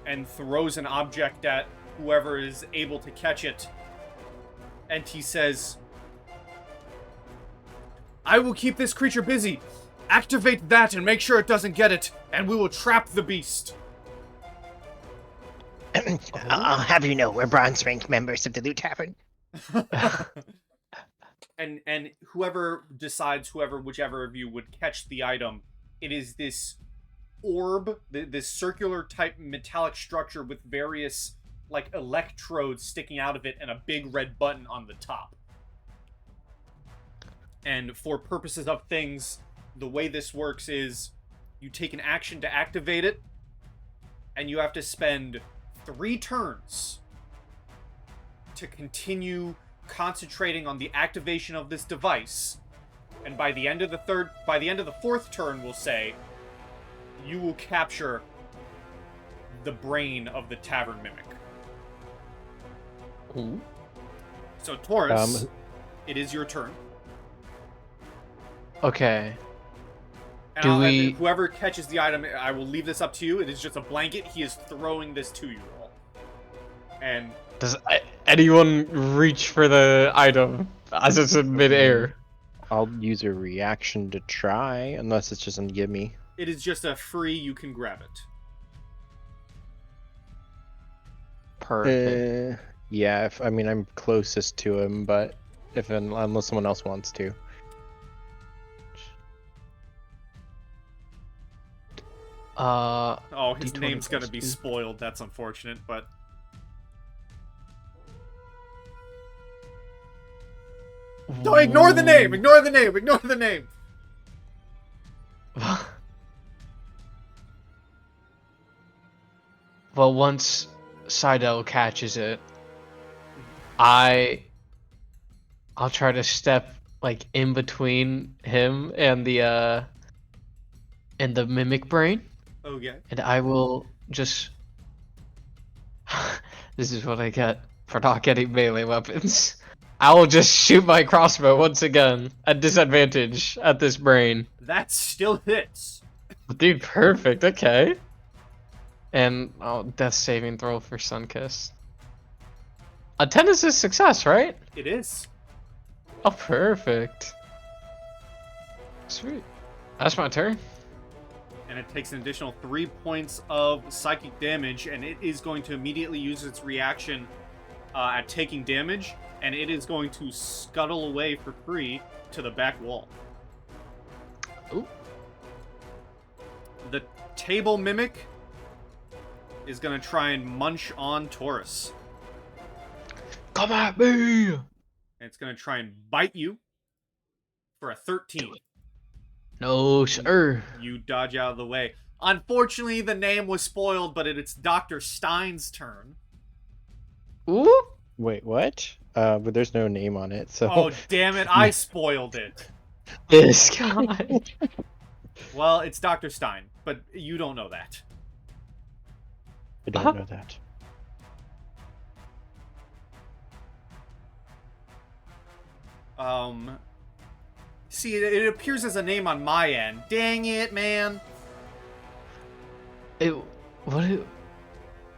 and throws an object at whoever is able to catch it. And he says, "I will keep this creature busy. Activate that and make sure it doesn't get it, and we will trap the beast." I'll have you know we're bronze rank members of the Loot Tavern. And whichever of you would catch the item, it is this orb, this circular type metallic structure with various like electrodes sticking out of it and a big red button on the top. And for purposes of things, the way this works is you take an action to activate it, and you have to spend 3 turns to continue concentrating on the activation of this device. And by the end of the 4th turn, we'll say, you will capture the brain of the tavern mimic. Ooh. So Taurus, it is your turn. Okay. And whoever catches the item, I will leave this up to you. It is just a blanket. He is throwing this to you all. And Does anyone reach for the item as it's in midair? I'll use a reaction to try, unless it's just gonna give me. it is just a free, you can grab it. Perfect. Yeah, I'm closest to him, but unless someone else wants to. Oh, his D20 name's gonna plus be 2. spoiled. That's unfortunate, but... No, ignore the name! Ignore the name! Ignore the name! Well, once Seidel catches it, I'll try to step like in between him and the mimic brain, Okay. and I will just. This is what I get for not getting melee weapons. I will just shoot my crossbow once again at disadvantage at this brain. That still hits. Dude, perfect. Okay. And death saving throw for Sunkiss. A 10 is a success, right? It is. Oh, perfect. Sweet. That's my turn. And it takes an additional 3 points of psychic damage, and it is going to immediately use its reaction at taking damage, and it is going to scuttle away for free to the back wall. Ooh. The table mimic is going to try and munch on Taurus. Come at me! And it's going to try and bite you for a 13. No, sir. You dodge out of the way. Unfortunately, the name was spoiled, but it's Dr. Stein's turn. Ooh. Wait, what? But there's no name on it, so. Oh, damn it. I spoiled it. This guy. Well, it's Dr. Stein, but you don't know that. I don't know that. See, it appears as a name on my end. Dang it, man.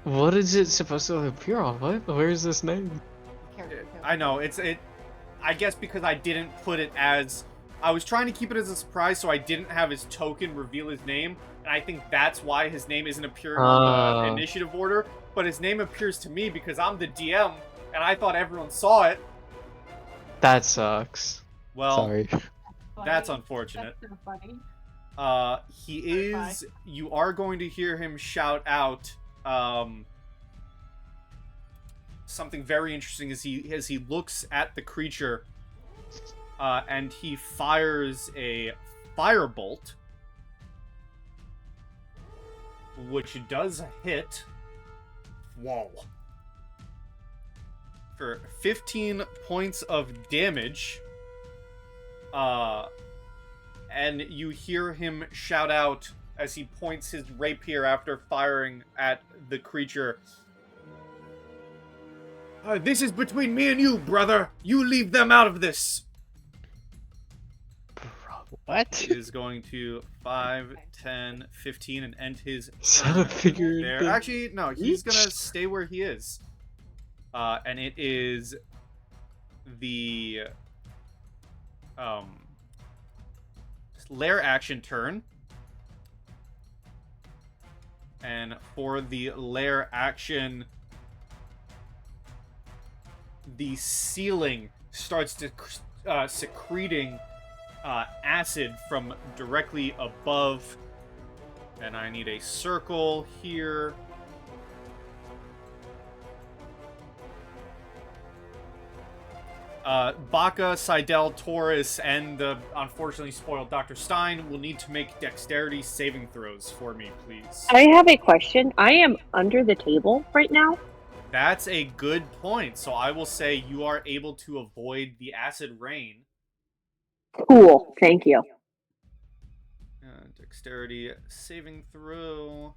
What is it supposed to appear on? What? Where is this name? I know, I guess because I didn't put it as... I was trying to keep it as a surprise, so I didn't have his token reveal his name, and I think that's why his name isn't appearing on the initiative order, but his name appears to me because I'm the DM, and I thought everyone saw it. That sucks. Well, Sorry. that's unfortunate. That's so funny. He is... You are going to hear him shout out, something very interesting as he looks at the creature, and he fires a firebolt, which does hit. Whoa. For 15 points of damage. And you hear him shout out as he points his rapier after firing at the creature. This is between me and you, brother. You leave them out of this. What? He is going to 5, 10, 15, and end his Son turn of figure. there. Actually, no, he's gonna stay where he is. And it is the lair action turn. And for the lair action, the ceiling starts to secreting acid from directly above. And I need a circle here. Baka, Seidel, Taurus, and the unfortunately spoiled Dr. Stein will need to make dexterity saving throws for me, please. I have a question. I am under the table right now. That's a good point. So I will say you are able to avoid the acid rain. Cool. Thank you. Dexterity saving throw.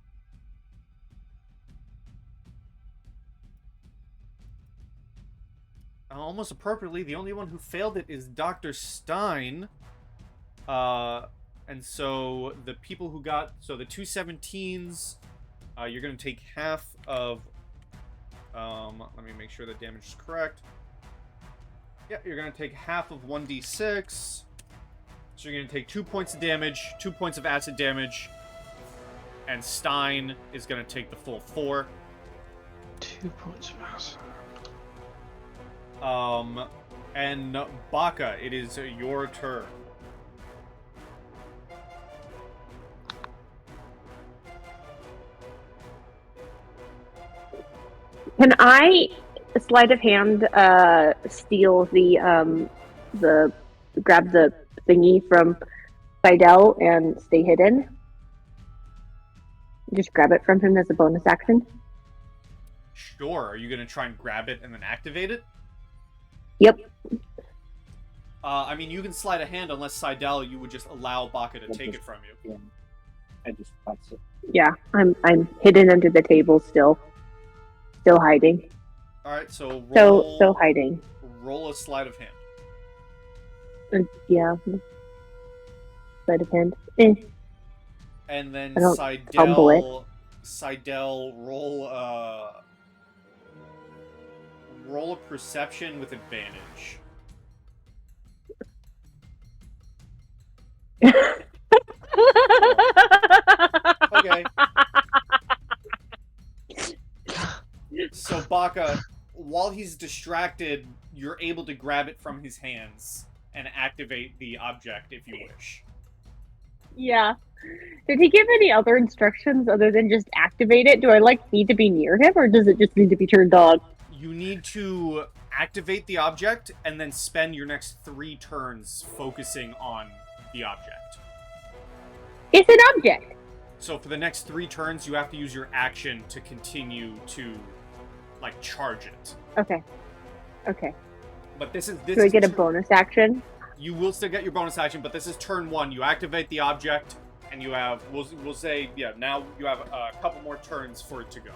Almost appropriately, the only one who failed it is Dr. Stein. And so the people who got... So the 2 17s, you're going to take half of... let me make sure the damage is correct. Yeah, you're going to take half of 1d6. So you're going to take 2 points of damage, 2 points of acid damage. And Stein is going to take the full 4. 2 points of acid. And Baka, it is your turn. Can I, sleight of hand, steal the grab the thingy from Seidel and stay hidden? Just grab it from him as a bonus action? Sure. Are you going to try and grab it and then activate it? Yep. I mean, you can sleight a hand unless Seidel, you would just allow Baka to take it from you. Yeah. I just that's it. Yeah, I'm hidden under the table still. Still hiding. Alright, so roll... So hiding. Roll a sleight of hand. Yeah. Sleight of hand. And then I don't fumble it. Seidel, roll roll a perception with advantage. Okay. So Baka, while he's distracted, you're able to grab it from his hands and activate the object if you wish. Yeah. Did he give any other instructions other than just activate it? Do I need to be near him, or does it just need to be turned on? You need to activate the object and then spend your next 3 turns focusing on the object. It's an object. So for the next 3 turns, you have to use your action to continue to, like, charge it. Okay. Okay. But this is Do I get a bonus action? You will still get your bonus action, but this is turn 1. You activate the object, and you have, we'll say, yeah, now you have a couple more turns for it to go.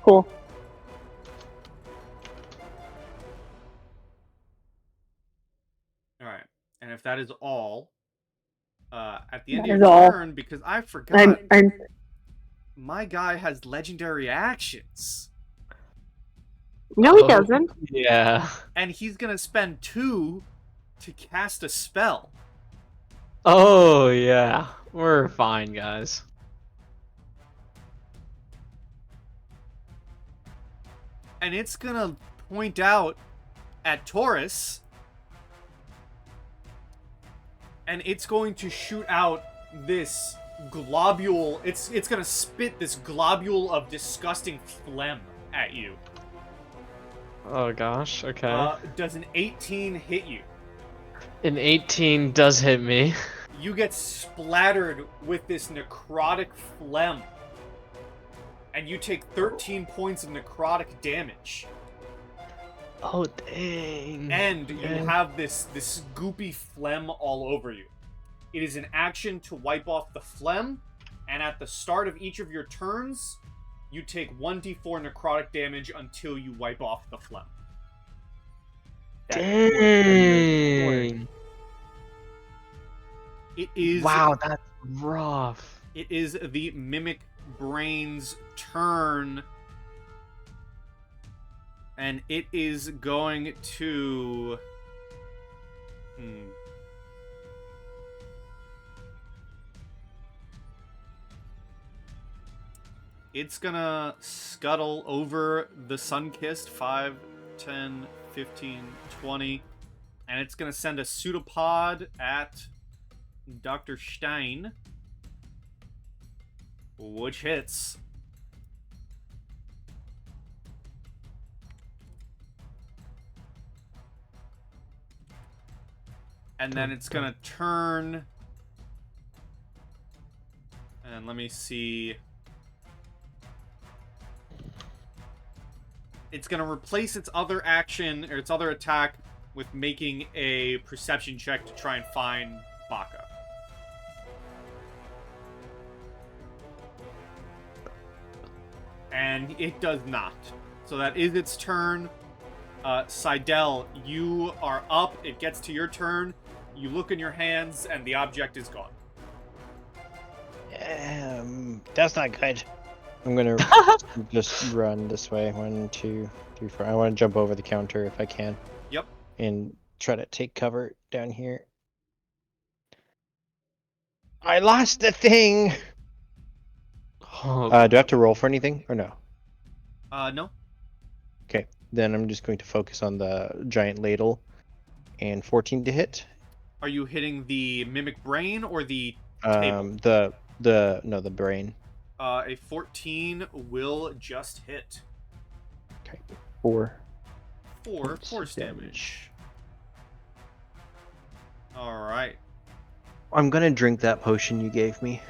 Cool. Alright. And if that is all, at the end That of is your all. turn, because I forgot, I'm my guy has legendary actions. No, he doesn't. Yeah. And he's gonna spend 2 to cast a spell. Oh, yeah. We're fine, guys. And it's gonna point out at Taurus. And it's going to shoot out this globule. It's gonna spit this globule of disgusting phlegm at you. Oh, gosh. Okay. Does an 18 hit you? An 18 does hit me. You get splattered with this necrotic phlegm. And you take 13 points of necrotic damage. Oh, dang. And you have this goopy phlegm all over you. It is an action to wipe off the phlegm, and at the start of each of your turns, you take 1d4 necrotic damage until you wipe off the phlegm. Dang. It is... Wow, that's rough. It is the Mimic Brain's turn. And it is going to... It's gonna scuttle over the Sunkissed 5, 10, 15, 20. And it's gonna send a pseudopod at Dr. Stein. Which hits. And then it's gonna turn. And let me see. It's gonna replace its other action, or its other attack, with making a perception check to try and find Baka. And it does not. So that is its turn. Seidel, you are up. It gets to your turn. You look in your hands, and the object is gone. That's not good. I'm gonna just run this way. 1, 2, 3, 4. I want to jump over the counter if I can. Yep. And try to take cover down here. I lost the thing. Oh, Do I have to roll for anything or no? No. Okay, then I'm just going to focus on the giant ladle, and 14 to hit. Are you hitting the Mimic Brain or the table? The brain. A 14 will just hit. Okay, 4. 4 force damage. Alright. I'm gonna drink that potion you gave me.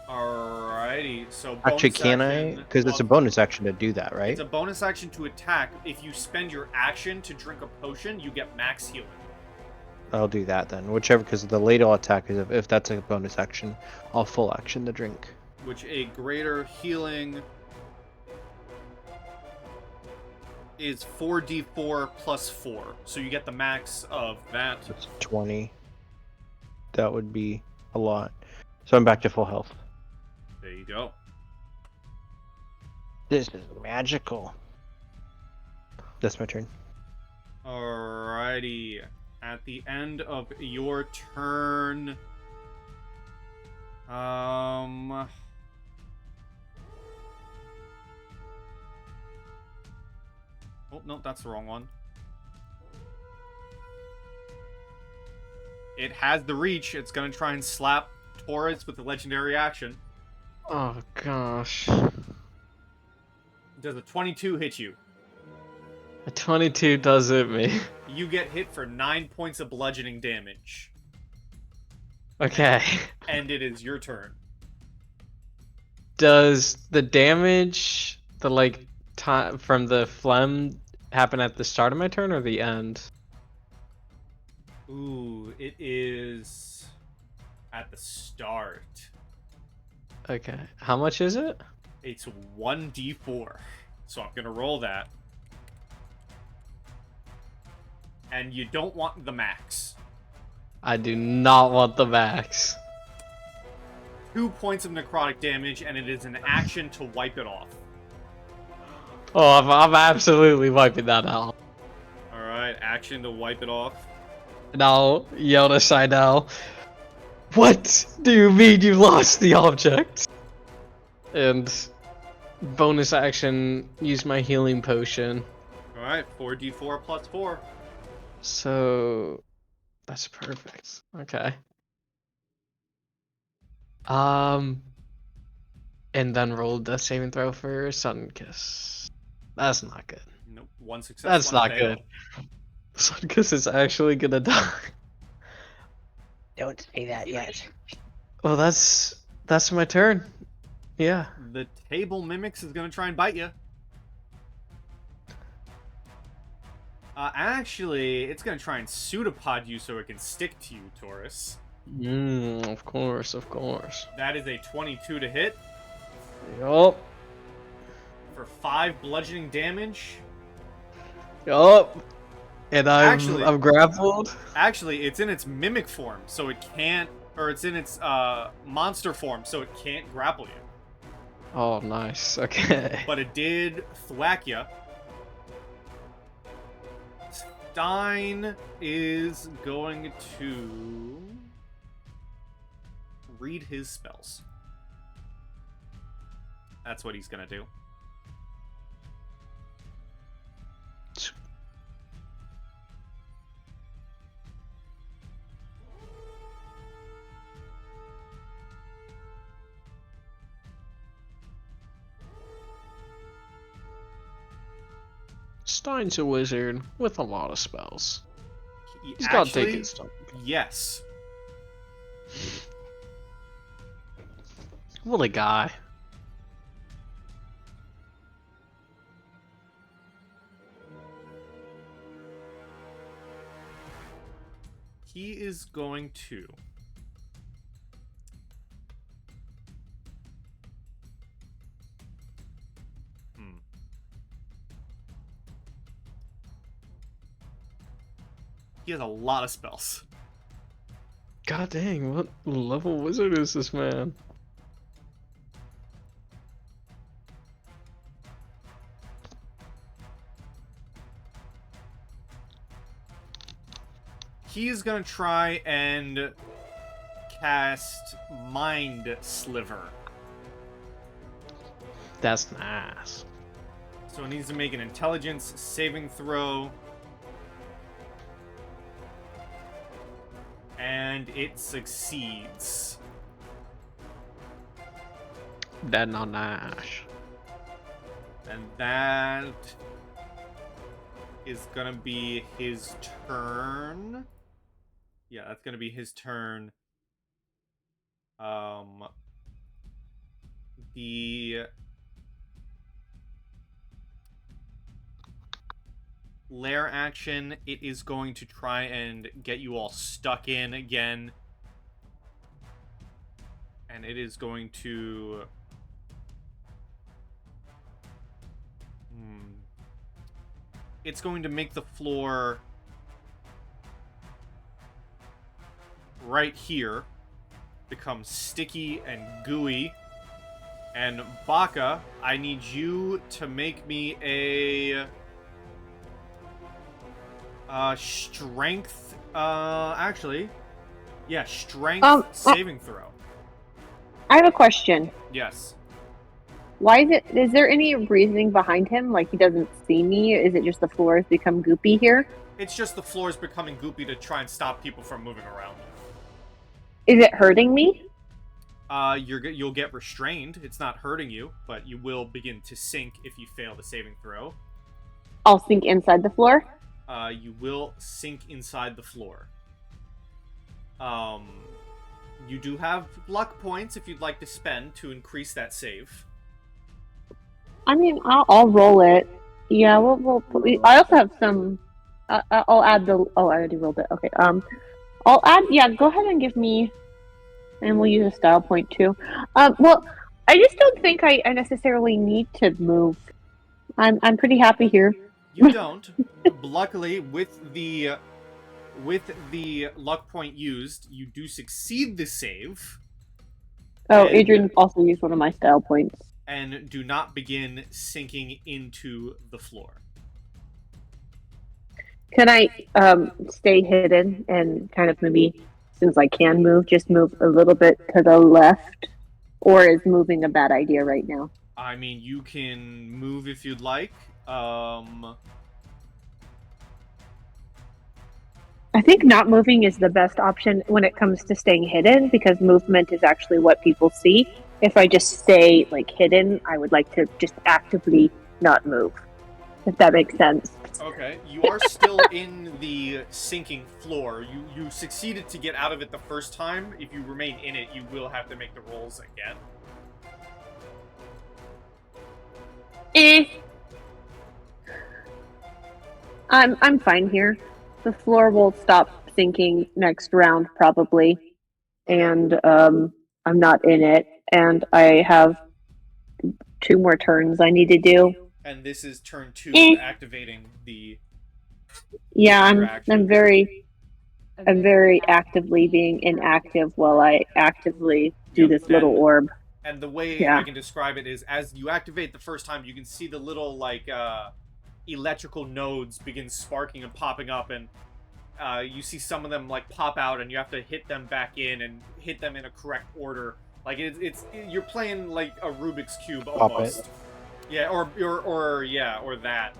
Alrighty, so Actually, bonus can I? action- Because it's a well, bonus action to do that, right? It's a bonus action to attack. If you spend your action to drink a potion, you get max healing. I'll do that then. Whichever, because the ladle attack is if that's a bonus action, I'll full action the drink. Which a greater healing is 4d4 plus 4. So you get the max of that. That's 20. That would be a lot. So I'm back to full health. There you go. This is magical. That's my turn. Alrighty. At the end of your turn, oh no, that's the wrong one. It has the reach. It's gonna try and slap Taurus with the legendary action. Oh gosh. Does a 22 hit you? A 22 does hit me. You get hit for 9 points of bludgeoning damage. Okay. And it is your turn. Does the damage, the like time from the phlegm, happen at the start of my turn or the end? Ooh, it is at the start. Okay. How much is it? It's 1d4. So I'm gonna roll that. And you don't want the max. I do not want the max. 2 points of necrotic damage, and it is an action to wipe it off. Oh, I'm absolutely wiping that out. Alright, action to wipe it off. Now, Jonas, I know. What do you mean you lost the object? And bonus action, use my healing potion. Alright, 4d4 plus 4. So that's perfect. Okay. And then roll death saving throw for Sun Kiss. That's not good. Nope, one success, That's one not fail. good. Sun Kiss is actually gonna die. Don't say that yet. Well, that's my turn. Yeah. The table mimics is gonna try and bite you. Actually, it's gonna try and pseudopod you so it can stick to you, Taurus. Of course, of course. That is a 22 to hit Yup. for 5 bludgeoning damage. Yup. And Actually- I'm grappled. Actually, it's in its mimic form, so it can't, or it's in its monster form, so it can't grapple you. Oh, nice. Okay. But it did thwack you. Stein is going to read his spells. That's what he's gonna do. Stein's a wizard with a lot of spells. He He's gotta take actually- his stuff. Yes. What a guy. He is going to He has a lot of spells. God dang, what level wizard is this man? He's gonna try and cast Mind Sliver. That's nice. So it needs to make an intelligence saving throw. And it succeeds. That not nice. And that is gonna be his turn. Yeah, that's gonna be his turn. The lair action, it is going to try and get you all stuck in again. And it is going to... It's going to make the floor right here become sticky and gooey. And Baka, I need you to make me a Strength. Actually, yeah, strength Um, saving throw. I have a question. Yes. Why is it? Is there any reasoning behind him? Like he doesn't see me? Is it just the floor has become goopy here? It's just the floor is becoming goopy to try and stop people from moving around. Is it hurting me? You'll get restrained. It's not hurting you, but you will begin to sink if you fail the saving throw. I'll sink inside the floor. You will sink inside the floor. You do have luck points if you'd like to spend to increase that save. I mean, I'll roll it. Yeah, I also have some. I'll add the. Oh, I already rolled it. Okay. I'll add. Yeah, go ahead and give me, and we'll use a style point too. Well, I just don't think I necessarily need to move. I'm pretty happy here. You don't. Luckily, with the luck point used, you do succeed the save. Oh, And- Adrian also used one of my style points. And do not begin sinking into the floor. Can I stay hidden and kind of maybe, since I can move, just move a little bit to the left? Or is moving a bad idea right now? I mean, you can move if you'd like. I think not moving is the best option when it comes to staying hidden, because movement is actually what people see. If I just stay like hidden, I would like to just actively not move. If that makes sense. Okay, you are still in the sinking floor. You succeeded to get out of it the first time. If you remain in it, you will have to make the rolls again. I'm fine here. The floor will stop sinking next round probably, and I'm not in it, and I have 2 more turns I need to do. And this is turn 2 activating the. Yeah, I'm interaction. I'm very actively being inactive while I actively do Yep, this little orb. And the way Yeah. I can describe it is, as you activate the first time, you can see the little like electrical nodes begin sparking and popping up, and you see some of them like pop out, and you have to hit them back in and hit them in a correct order. Like it's you're playing like a Rubik's cube Pop almost. it. Yeah, or that.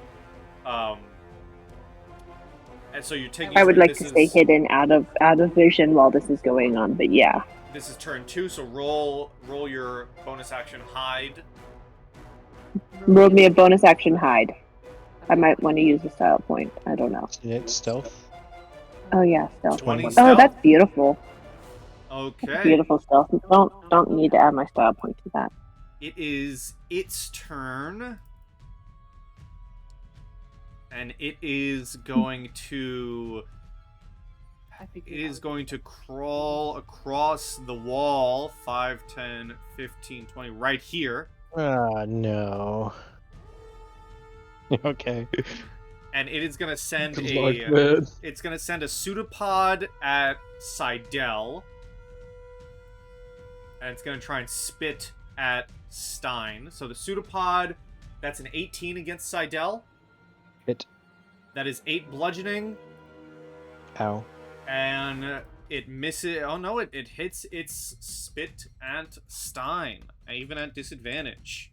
And so you're taking. I would like this to stay is- hidden out of vision while this is going on, but yeah. This is turn 2, so roll your bonus action hide. Roll me a bonus action hide. I might want to use a style point. I don't know. Isn't it stealth? Oh yeah, stealth. 20 Oh, stealth? that's beautiful. Okay. Beautiful stealth. Don't need to add my style point to that. It is its turn. And it is going to crawl across the wall 5, 10, 15, 20 right here. Ah, no. Okay. And it is going to send Good luck, man. it's going to send a pseudopod at Seidel. And it's going to try and spit at Stein. So the pseudopod, that's an 18 against Seidel. Hit. That is 8 bludgeoning. Ow. And it misses. Oh no, it hits its spit at Stein, even at disadvantage.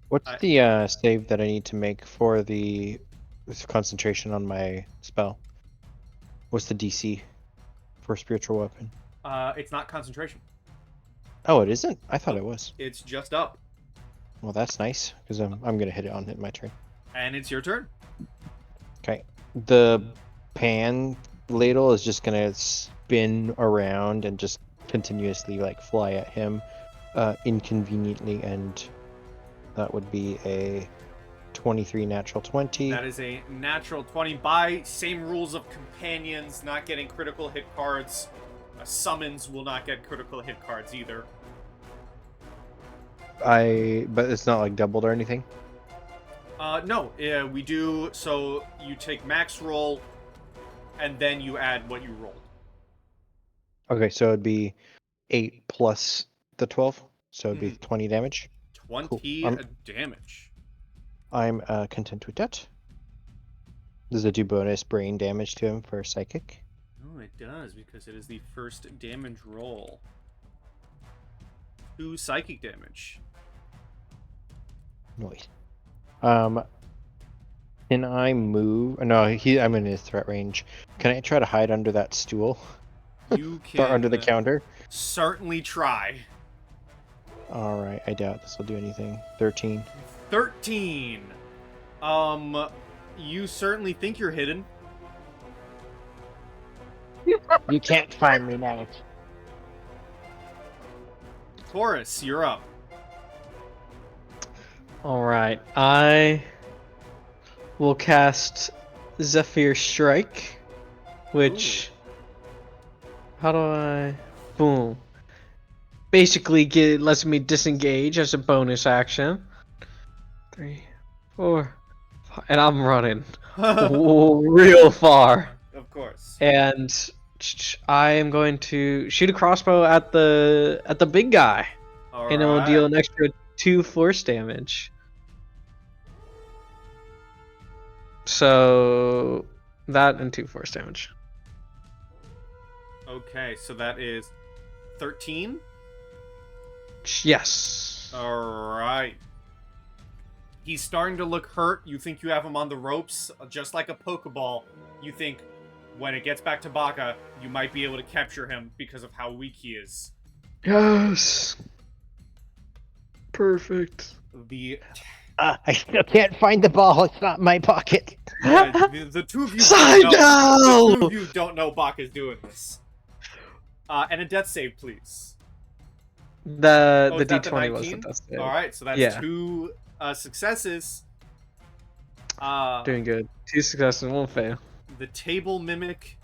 What's the save that I need to make for the concentration on my spell? What's the DC for spiritual weapon? It's not concentration. Oh, it isn't? I thought it was. It's just up. Well, that's nice, because I'm gonna hit it on my turn. And it's your turn. Okay. The pan ladle is just gonna spin around and just continuously like fly at him inconveniently, and that would be a 23 natural 20. That is a natural 20 by same rules of companions, not getting critical hit cards. Summons will not get critical hit cards either. But it's not like doubled or anything. No, we do. So you take max roll, and then you add what you rolled. Okay, so it'd be 8 plus the 12, so it'd be 20 damage. 20 Cool. damage. I'm content with that. Does it do bonus brain damage to him for psychic? Oh, it does, because it is the first damage roll. 2 psychic damage. Noise. Can I move? No, I'm in his threat range. Can I try to hide under that stool? You can Or under the counter? certainly try. Alright, I doubt this will do anything. 13. 13. You certainly think you're hidden. You can't find me now. Taurus, you're up. Alright, I will cast Zephyr Strike, which... How do I... Boom. Basically lets me disengage as a bonus action. 3, 4, 5, and I'm running real far. Of course. And I am going to shoot a crossbow at the big guy, and it will deal an extra 2 force damage. So that and 2 force damage. Okay, so that is 13. Yes. Alright. He's starting to look hurt. You think you have him on the ropes, just like a Pokeball. You think when it gets back to Baka, you might be able to capture him because of how weak he is. Yes. Perfect. I still can't find the ball. It's not in my pocket. The two of you don't know Baka's doing this. And a death save, please. The is that D20 was the 19? death save. Alright, so that's 2 successes. Doing good. 2 successes, 1 fail. The table mimic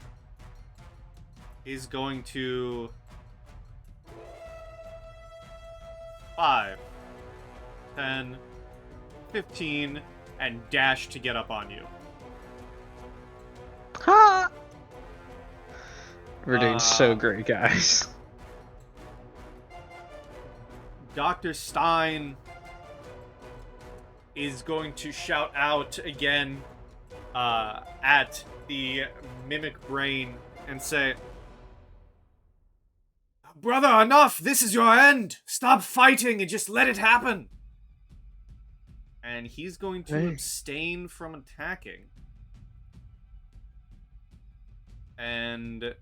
is going to 5, 10, 15, and dash to get up on you. Ha! We're doing so great, guys. Dr. Stein is going to shout out again at the mimic brain and say, "Brother, enough! This is your end! Stop fighting and just let it happen!" And he's going to abstain from attacking. And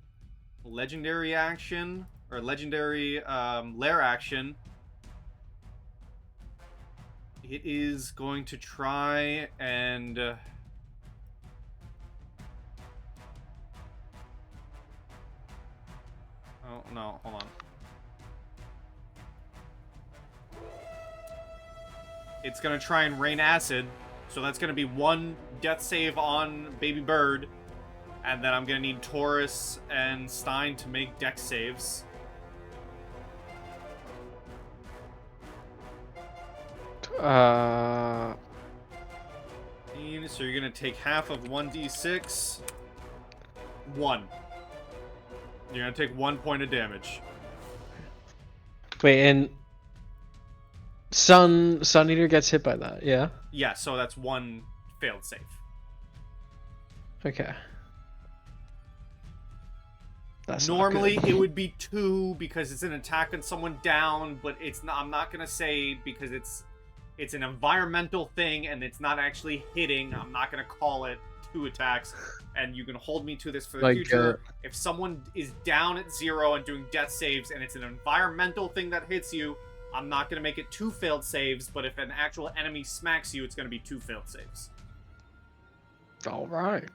legendary action, or legendary lair action, it is going to try and... Oh, no, hold on. It's going to try and rain acid, so that's going to be 1 death save on Baby Bird, and then I'm going to need Taurus and Stein to make dex saves. So you're going to take half of 1d6. 1. You're going to take 1 point of damage. Wait, and Sun Eater gets hit by that, yeah? Yeah, so that's 1 failed save. Okay. That's normally it would be 2 because it's an attack on someone down, but it's not. I'm not gonna say because it's an environmental thing and it's not actually hitting. I'm not gonna call it 2 attacks, and you can hold me to this for the future. If someone is down at 0 and doing death saves and it's an environmental thing that hits you, I'm not gonna make it 2 failed saves. But if an actual enemy smacks you, it's gonna be 2 failed saves. All right.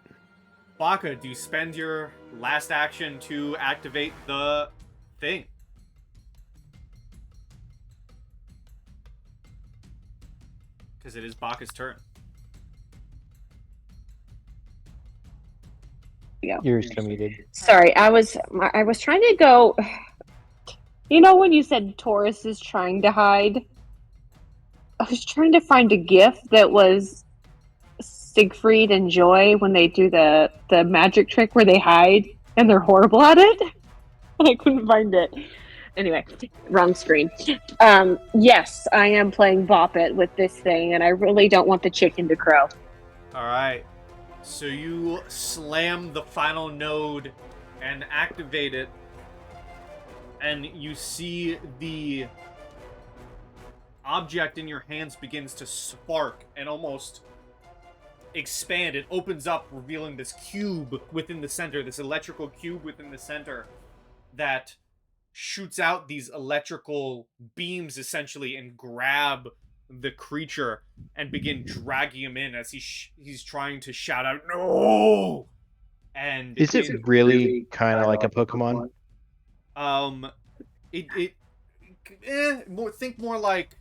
Baka, do you spend your last action to activate the thing? Because it is Baka's turn. Yeah. You're still muted. Sorry, I was trying to go. You know when you said Taurus is trying to hide? I was trying to find a GIF that was Siegfried and Joy when they do the magic trick where they hide and they're horrible at it. And I couldn't find it. Anyway, wrong screen. Yes, I am playing Bop It with this thing, and I really don't want the chicken to crow. Alright. So you slam the final node and activate it, and you see the object in your hands begins to spark and almost expand. It opens up, revealing this cube within the center, this electrical cube within the center that shoots out these electrical beams essentially and grab the creature and begin dragging him in as he's trying to shout out no. And Is it really kind of like a Pokemon? Think more like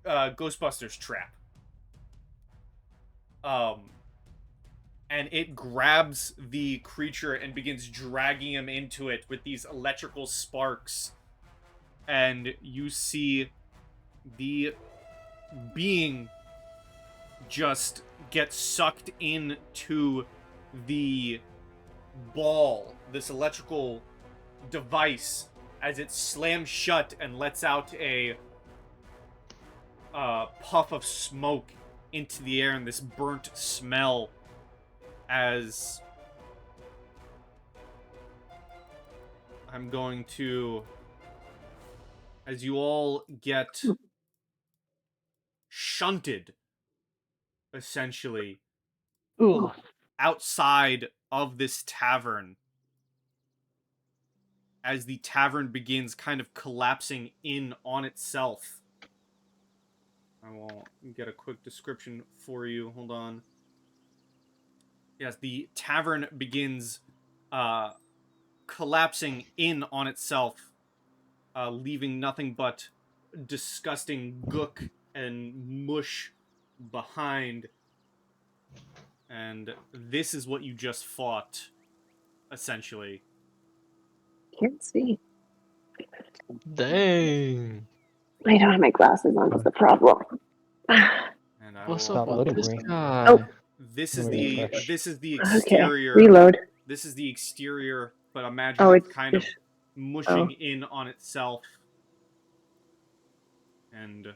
Ghostbusters trap. And it grabs the creature and begins dragging him into it with these electrical sparks. And you see the being just get sucked into the ball, this electrical device, as it slams shut and lets out a puff of smoke into the air and this burnt smell as I'm going to, as you all get shunted, essentially, Ooh. outside of this tavern, as the tavern begins kind of collapsing in on itself. I will get a quick description for you. Hold on. Yes, the tavern begins collapsing in on itself, leaving nothing but disgusting gook and mush behind. And this is what you just fought, essentially. Can't see. Dang. I don't have my glasses on. Is the problem? And I What's will, up Stop with loading this for me. guy? Oh. this Let is me the refresh. this is the Okay. exterior. Reload. This is the exterior, but imagine Oh, it's it's kind of just- mushing in on itself. And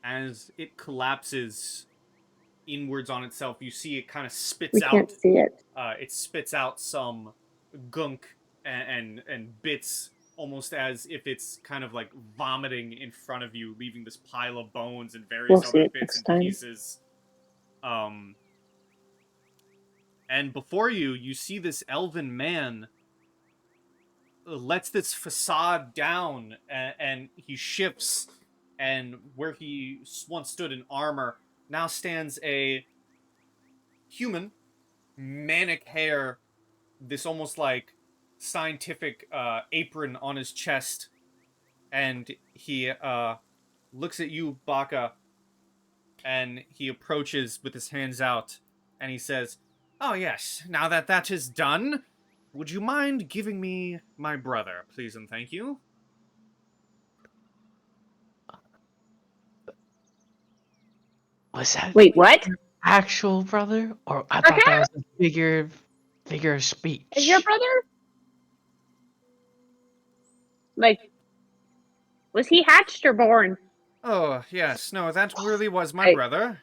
as it collapses inwards on itself, you see it kind of spits We out. can't see it. It spits out some gunk and bits, almost as if it's kind of like vomiting in front of you, leaving this pile of bones and various We'll see other it bits next and time. pieces. And before you, you see this elven man lets this facade down, and he shifts, and where he once stood in armor now stands a human, manic hair, this almost like scientific apron on his chest, and he looks at you, Baka, and he approaches with his hands out, and he says, "Oh yes, now that that is done, would you mind giving me my brother, please and thank you?" Was that Wait, what? actual brother? Or I thought that was a figure of speech. Is your brother? Like, was he hatched or born? Oh, yes, no, that really was my Hey. brother.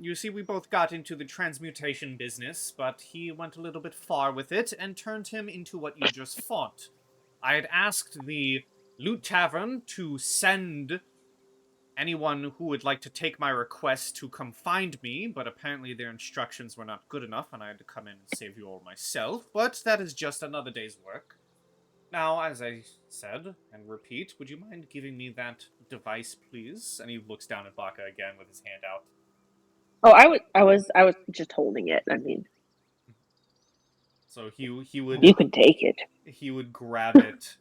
You see, we both got into the transmutation business, but he went a little bit far with it and turned him into what you just fought. I had asked the Loot Tavern to send anyone who would like to take my request to come find me, but apparently their instructions were not good enough, and I had to come in and save you all myself, but that is just another day's work. Now, as I said, and repeat, would you mind giving me that device, please? And he looks down at Baka again with his hand out. Oh, I was just holding it. I mean, So he would you can take it. he would grab it,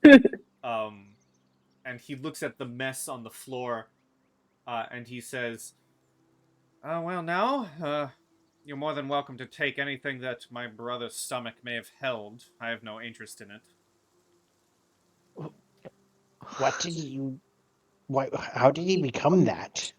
and he looks at the mess on the floor, and he says, "Well, now, you're more than welcome to take anything that my brother's stomach may have held. I have no interest in it." What did you? Why? How did he become that?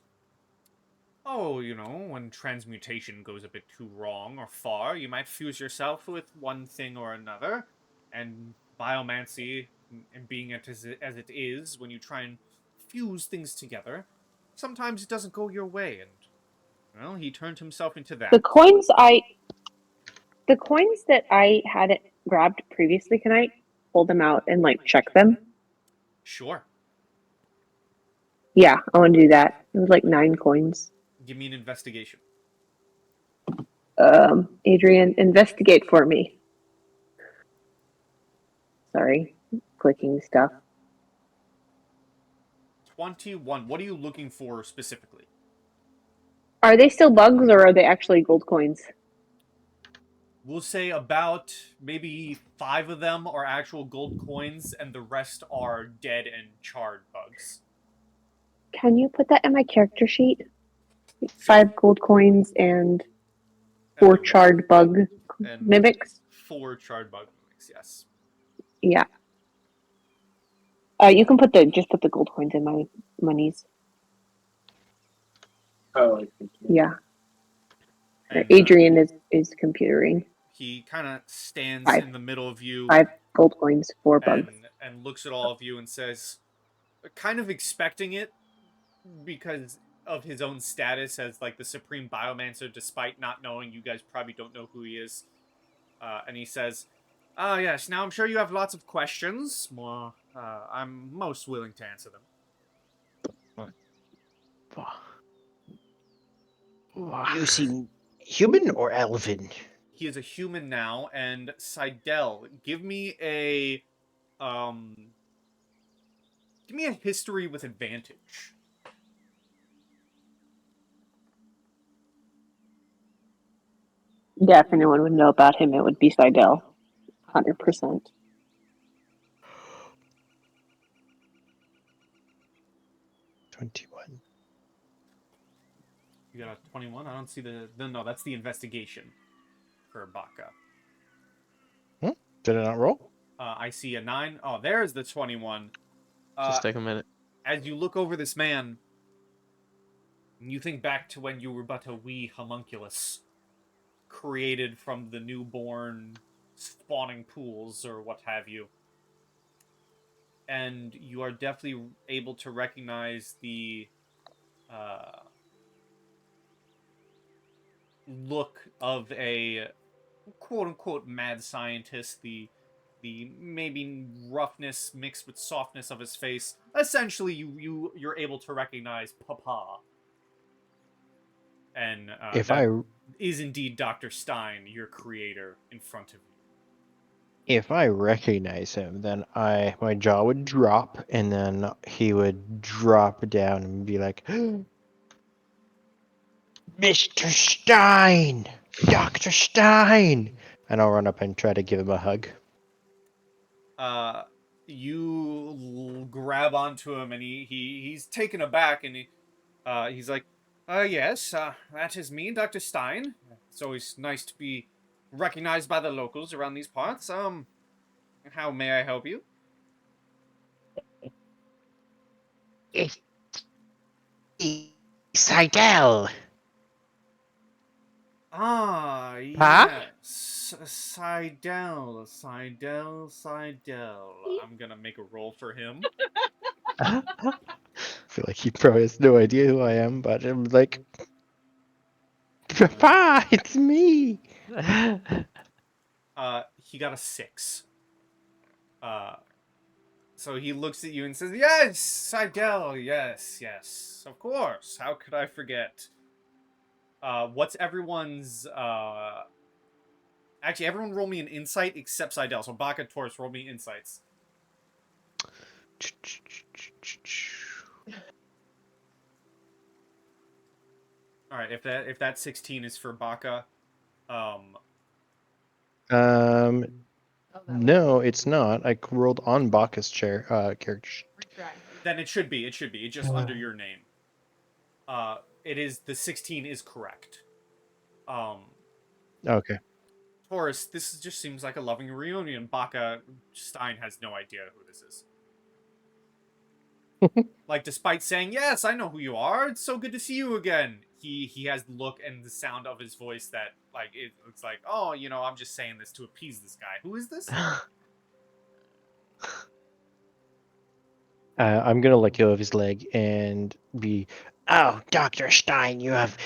Oh, you know, when transmutation goes a bit too wrong or far, you might fuse yourself with one thing or another. And biomancy, and being it as it is, when you try and fuse things together, sometimes it doesn't go your way. And, well, he turned himself into that. The coins I The coins that I had it grabbed previously, can I pull them out and like check them? Sure. Yeah, I want to do that. It was like 9 coins. Give me an investigation. Adrian, investigate for me. Sorry, clicking stuff. 21. What are you looking for specifically? Are they still bugs or are they actually gold coins? We'll say about maybe 5 of them are actual gold coins, and the rest are dead and charred bugs. Can you put that in my character sheet? Sure. 5 gold coins and And 4 the- charred bug and mimics? 4 charred bug mimics, yes. Yeah. You can just put the gold coins in my monies. Oh, I think. Yeah. And, Adrian is computering. he kind of stands 5. in the middle of you 5 gold coins, 4 bugs. and looks at all of you and says, kind of expecting it because of his own status as like the supreme biomancer, despite not knowing, you guys probably don't know who he is. And he says, "Ah, yes. Now I'm sure you have lots of questions. Well, I'm most willing to answer them." You seem human or elven? He is a human now, and Seidel, give me a history with advantage. Yeah, if anyone would know about him, it would be Seidel. 100%. You got a 21? I don't see no, that's the investigation for Baka. Did it not roll? I see a 9. Oh, there's the 21. Just take a minute. As you look over this man, you think back to when you were but a wee homunculus, created from the newborn spawning pools or what have you. And you are definitely able to recognize the look of a quote-unquote mad scientist, the maybe roughness mixed with softness of his face. Essentially, you're able to recognize Papa. And is indeed Dr. Stein, your creator, in front of you. If I recognize him, then my jaw would drop, and then he would drop down and be like, Mr. Stein! Dr. Stein! And I'll run up and try to give him a hug. You grab onto him, and he's taken aback, and he's like, yes, that is me, Dr. Stein. It's always nice to be recognized by the locals around these parts. How may I help you? It's Seidel. Ah, Huh? yes. Seidel. I'm gonna make a roll for him. I feel like he probably has no idea who I am, but I'm like, Papa, it's me! He got a 6. So he looks at you and says, yes, Seidel, yes, of course. How could I forget? What's everyone's, actually, everyone roll me an insight except Seidel. So Baka, Taurus, roll me insights. Alright, if that 16 is for Baka, No, it's not. I rolled on Baka's character sheet. then it should be. It's just under your name. It is, the 16 is correct. Okay. Taurus, this just seems like a loving reunion. Baka Stein has no idea who this is. Like, despite saying, yes, I know who you are, it's so good to see you again, he has the look and the sound of his voice that, like, it looks like, oh, I'm just saying this to appease this guy. Who is this? I'm gonna let go of his leg and be, Oh, Dr. Stein, you have.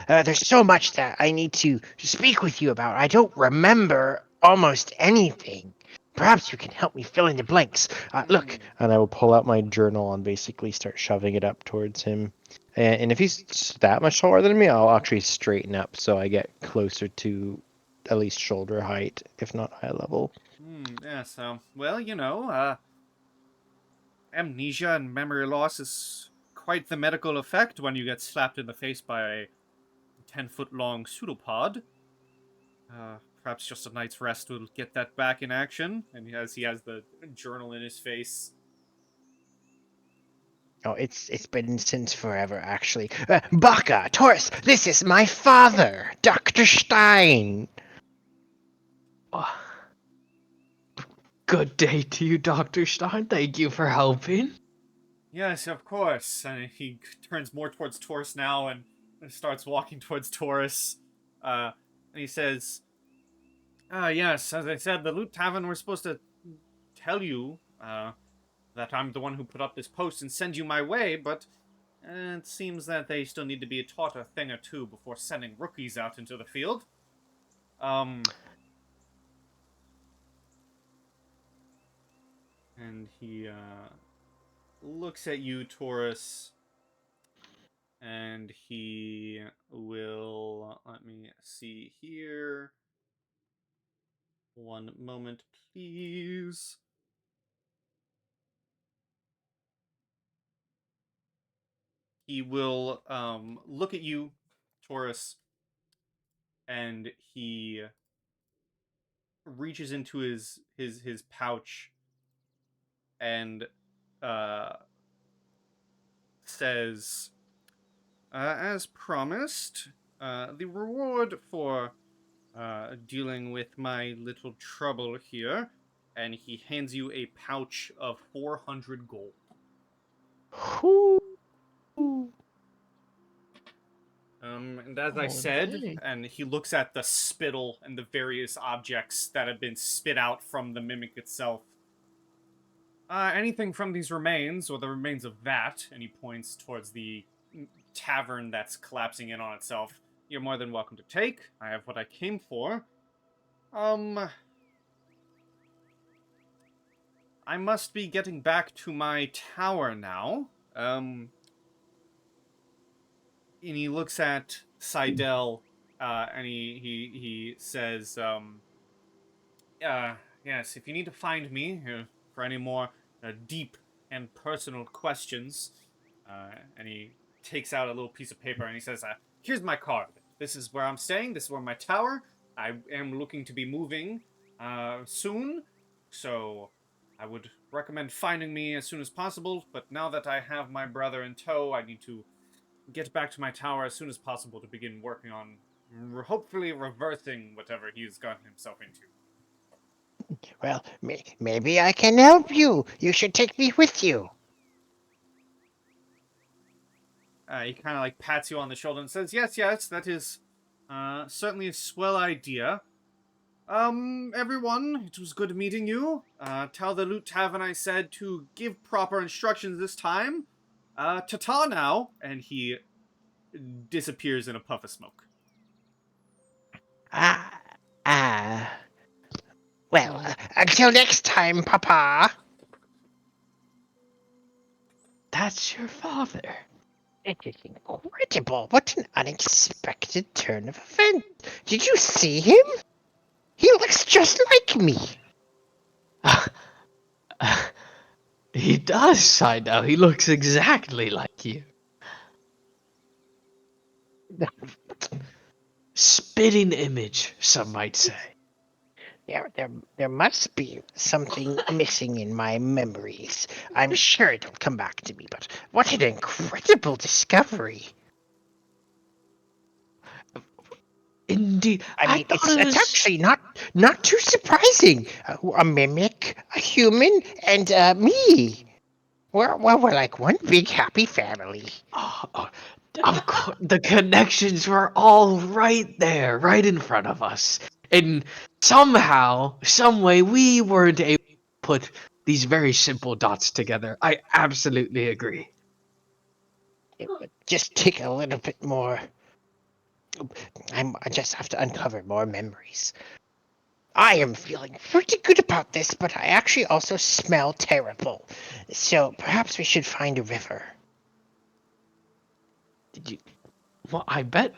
There's so much that I need to speak with you about. I don't remember almost anything. Perhaps you can help me fill in the blanks. Look, And I will pull out my journal and basically start shoving it up towards him. And if he's that much taller than me, I'll actually straighten up so I get closer to at least shoulder height, if not eye level. Yeah, so, well, amnesia and memory loss is quite the medical effect when you get slapped in the face by a 10-foot-long pseudopod. Perhaps just a night's rest will get that back in action. And as he has the journal in his face. Oh, it's been since forever, actually. Baka, Taurus, this is my father, Dr. Stein. Oh. Good day to you, Dr. Stein. Thank you for helping. Yes, of course. And he turns more towards Taurus now and starts walking towards Taurus. And he says, yes, as I said, the Loot Tavern were supposed to tell you that I'm the one who put up this post and send you my way, but it seems that they still need to be taught a thing or two before sending rookies out into the field. And he looks at you, Taurus, and he will, let me see here. One moment, please. He will look at you, Taurus, and he reaches into his pouch and says, as promised, the reward for dealing with my little trouble here, and he hands you a pouch of 400 gold. And as I said, dang. and he looks at the spittle and the various objects that have been spit out from the mimic itself. Anything from these remains, or the remains of that, and he points towards the tavern that's collapsing in on itself, you're more than welcome to take. I have what I came for. I must be getting back to my tower now. And he looks at Seidel, and he says, yes, if you need to find me for any more deep and personal questions, and he takes out a little piece of paper and he says, here's my card. This is where I'm staying. This is where my tower. I am looking to be moving soon, so I would recommend finding me as soon as possible, but now that I have my brother in tow, I need to get back to my tower as soon as possible to begin working on hopefully reversing whatever he's gotten himself into. Well, maybe I can help you. You should take me with you. He kind of like pats you on the shoulder and says, yes, that is certainly a swell idea. Everyone, it was good meeting you. Tell the Loot Tavern I said to give proper instructions this time. Ta-ta now. And he disappears in a puff of smoke. Well, until next time, Papa. That's your father. It is incredible. What an unexpected turn of events. Did you see him? He looks just like me. He does, Seidel. He looks exactly like you. Spitting image, some might say. There must be something missing in my memories. I'm sure it'll come back to me, but what an incredible discovery. Indeed. I mean, it's actually not too surprising. A mimic, a human, and me. We're like one big happy family. Of course, the connections were all right there, right in front of us. And somehow, some way, we weren't able to put these very simple dots together. I absolutely agree. It would just take a little bit more. I just have to uncover more memories. I am feeling pretty good about this, but I actually also smell terrible. So perhaps we should find a river. Did you? Well, I bet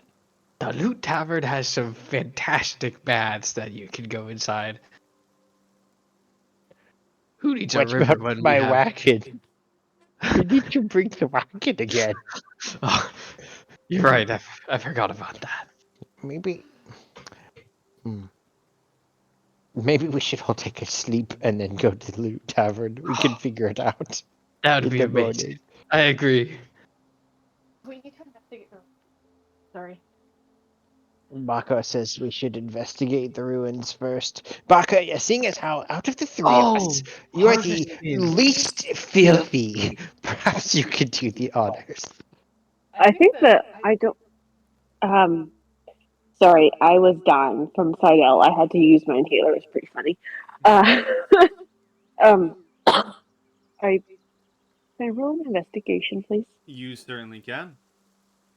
the Loot Tavern has some fantastic baths that you can go inside. Who needs a What river about when we my have? wagon? We need to bring the wagon again. Oh, you're right. I forgot about that. Maybe. Maybe we should all take a sleep and then go to the Loot Tavern. We can figure it out That would in be the amazing. morning. I agree. We need to investigate. Oh, sorry. Baka says we should investigate the ruins first. Baka, seeing as how out of the three of Oh, us, you are the harvesting. least filthy, perhaps you could do the honors. I think that I don't. Um, sorry, I was dying from Sidel. I had to use my inhaler. It was pretty funny. Uh, um, I can I roll an investigation, please? You certainly can.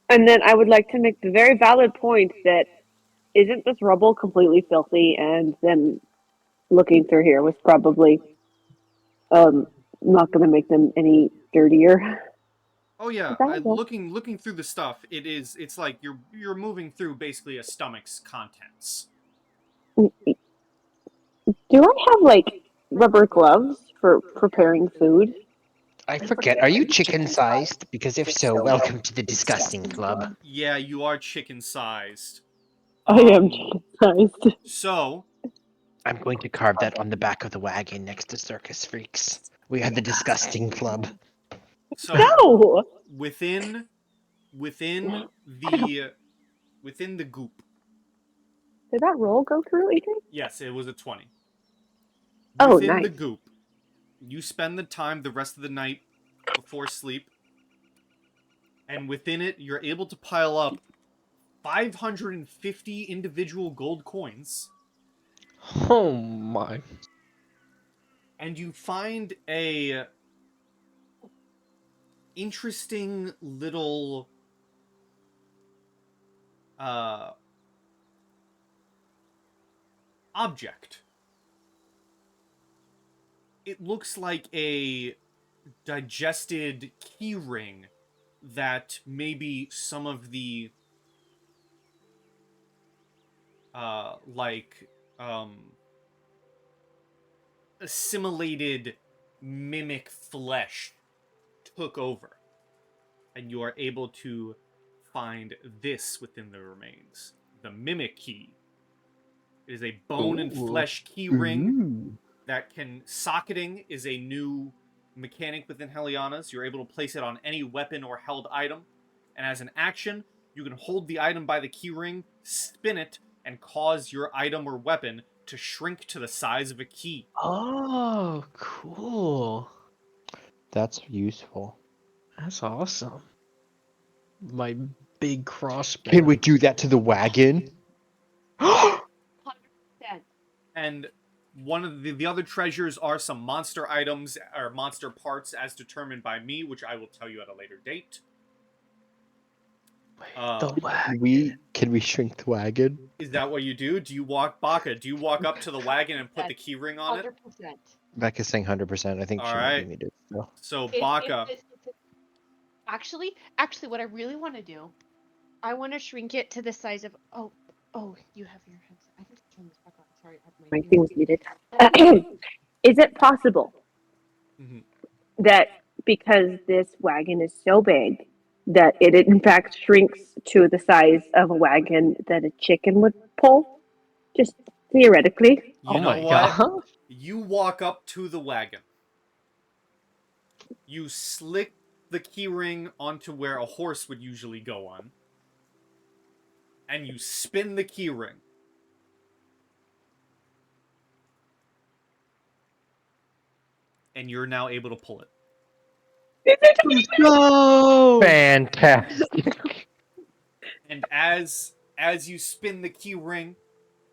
And then I would like to make the very valid point that isn't this rubble completely filthy, and then looking through here was probably um not going to make them any dirtier. Oh yeah, Is that all? looking through the stuff, it's like you're moving through basically a stomach's contents. Do I have like rubber gloves for preparing food? I forget, are you chicken sized? Because if so, welcome to the disgusting club. Yeah, you are chicken sized. I am chicken sized. So, I'm going to carve that on the back of the wagon next to Circus Freaks. We are the disgusting club. so No! within the within the goop. Did that roll go through, Adrian? Yes, it was a 20. Oh, Within the nice. goop, you spend the time the rest of the night before sleep, and within it, you're able to pile up 550 individual gold coins, Oh my. and you find a interesting little object. It looks like a digested key ring that maybe some of the like assimilated mimic flesh took over, and you are able to find this within the remains. The mimic key. It is a bone and flesh key ring that can socketing is a new mechanic within Heliana's. You're able to place it on any weapon or held item, and as an action, you can hold the item by the key ring, spin it, and cause your item or weapon to shrink to the size of a key. Oh, cool. That's useful. That's awesome. My big crossbow. Can we do that to the wagon? 100%. And one of the other treasures are some monster items or monster parts as determined by me, which I will tell you at a later date. The wagon. Can we shrink the wagon? Is that what you do? Do you walk Baka? Do you walk up to the wagon and put the key ring on it? 100%. Becca's saying 100%. I think All she might be right. muted. So. So Baka, Actually, what I really want to do, I want to shrink it to the size of. Oh, you have your headset. I can turn this back on. Sorry, My thing was muted. Is it possible Mhm. that because this wagon is so big that it in fact shrinks to the size of a wagon that a chicken would pull? Just theoretically. You know what? God. You walk up to the wagon. You slick the key ring onto where a horse would usually go on. And you spin the key ring. And you're now able to pull it. No. Fantastic. And as you spin the key ring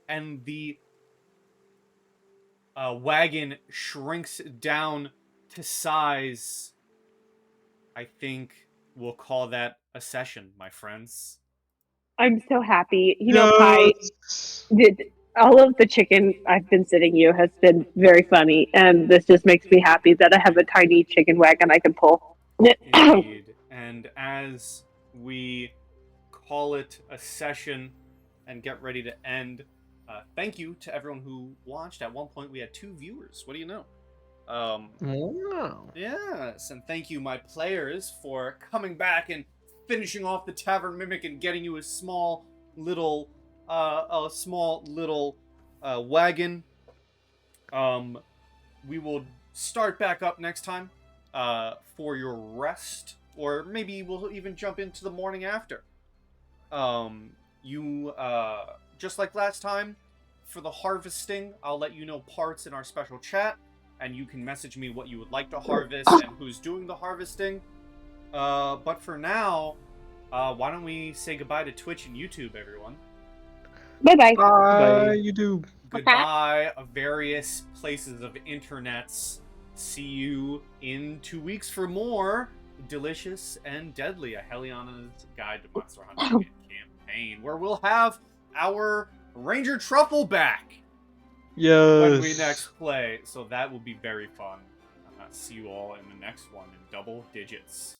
and the wagon shrinks down to size, I think we'll call that a session, my friends. I'm so happy. You know, Kai, did all of the chicken I've been sitting you has been very funny, and this just makes me happy that I have a tiny chicken wagon I can pull. Indeed. And as we call it a session and get ready to end, thank you to everyone who watched. At one point, we had 2 viewers. What do you know? Wow. Yes, and thank you, my players, for coming back and finishing off the Tavern Mimic and getting you a small little wagon. We will start back up next time for your rest, or maybe we'll even jump into the morning after. Just like last time, for the harvesting, I'll let you know parts in our special chat, and you can message me what you would like to harvest and who's doing the harvesting. But for now, why don't we say goodbye to Twitch and YouTube, everyone? Bye-bye. Bye, YouTube. Goodbye, various places of internets. See you in 2 weeks for more Delicious and Deadly, a Heliana's Guide to Monster Hunting campaign, where we'll have our Ranger Truffle back Yes. when we next play. So that will be very fun. See you all in the next one in double digits.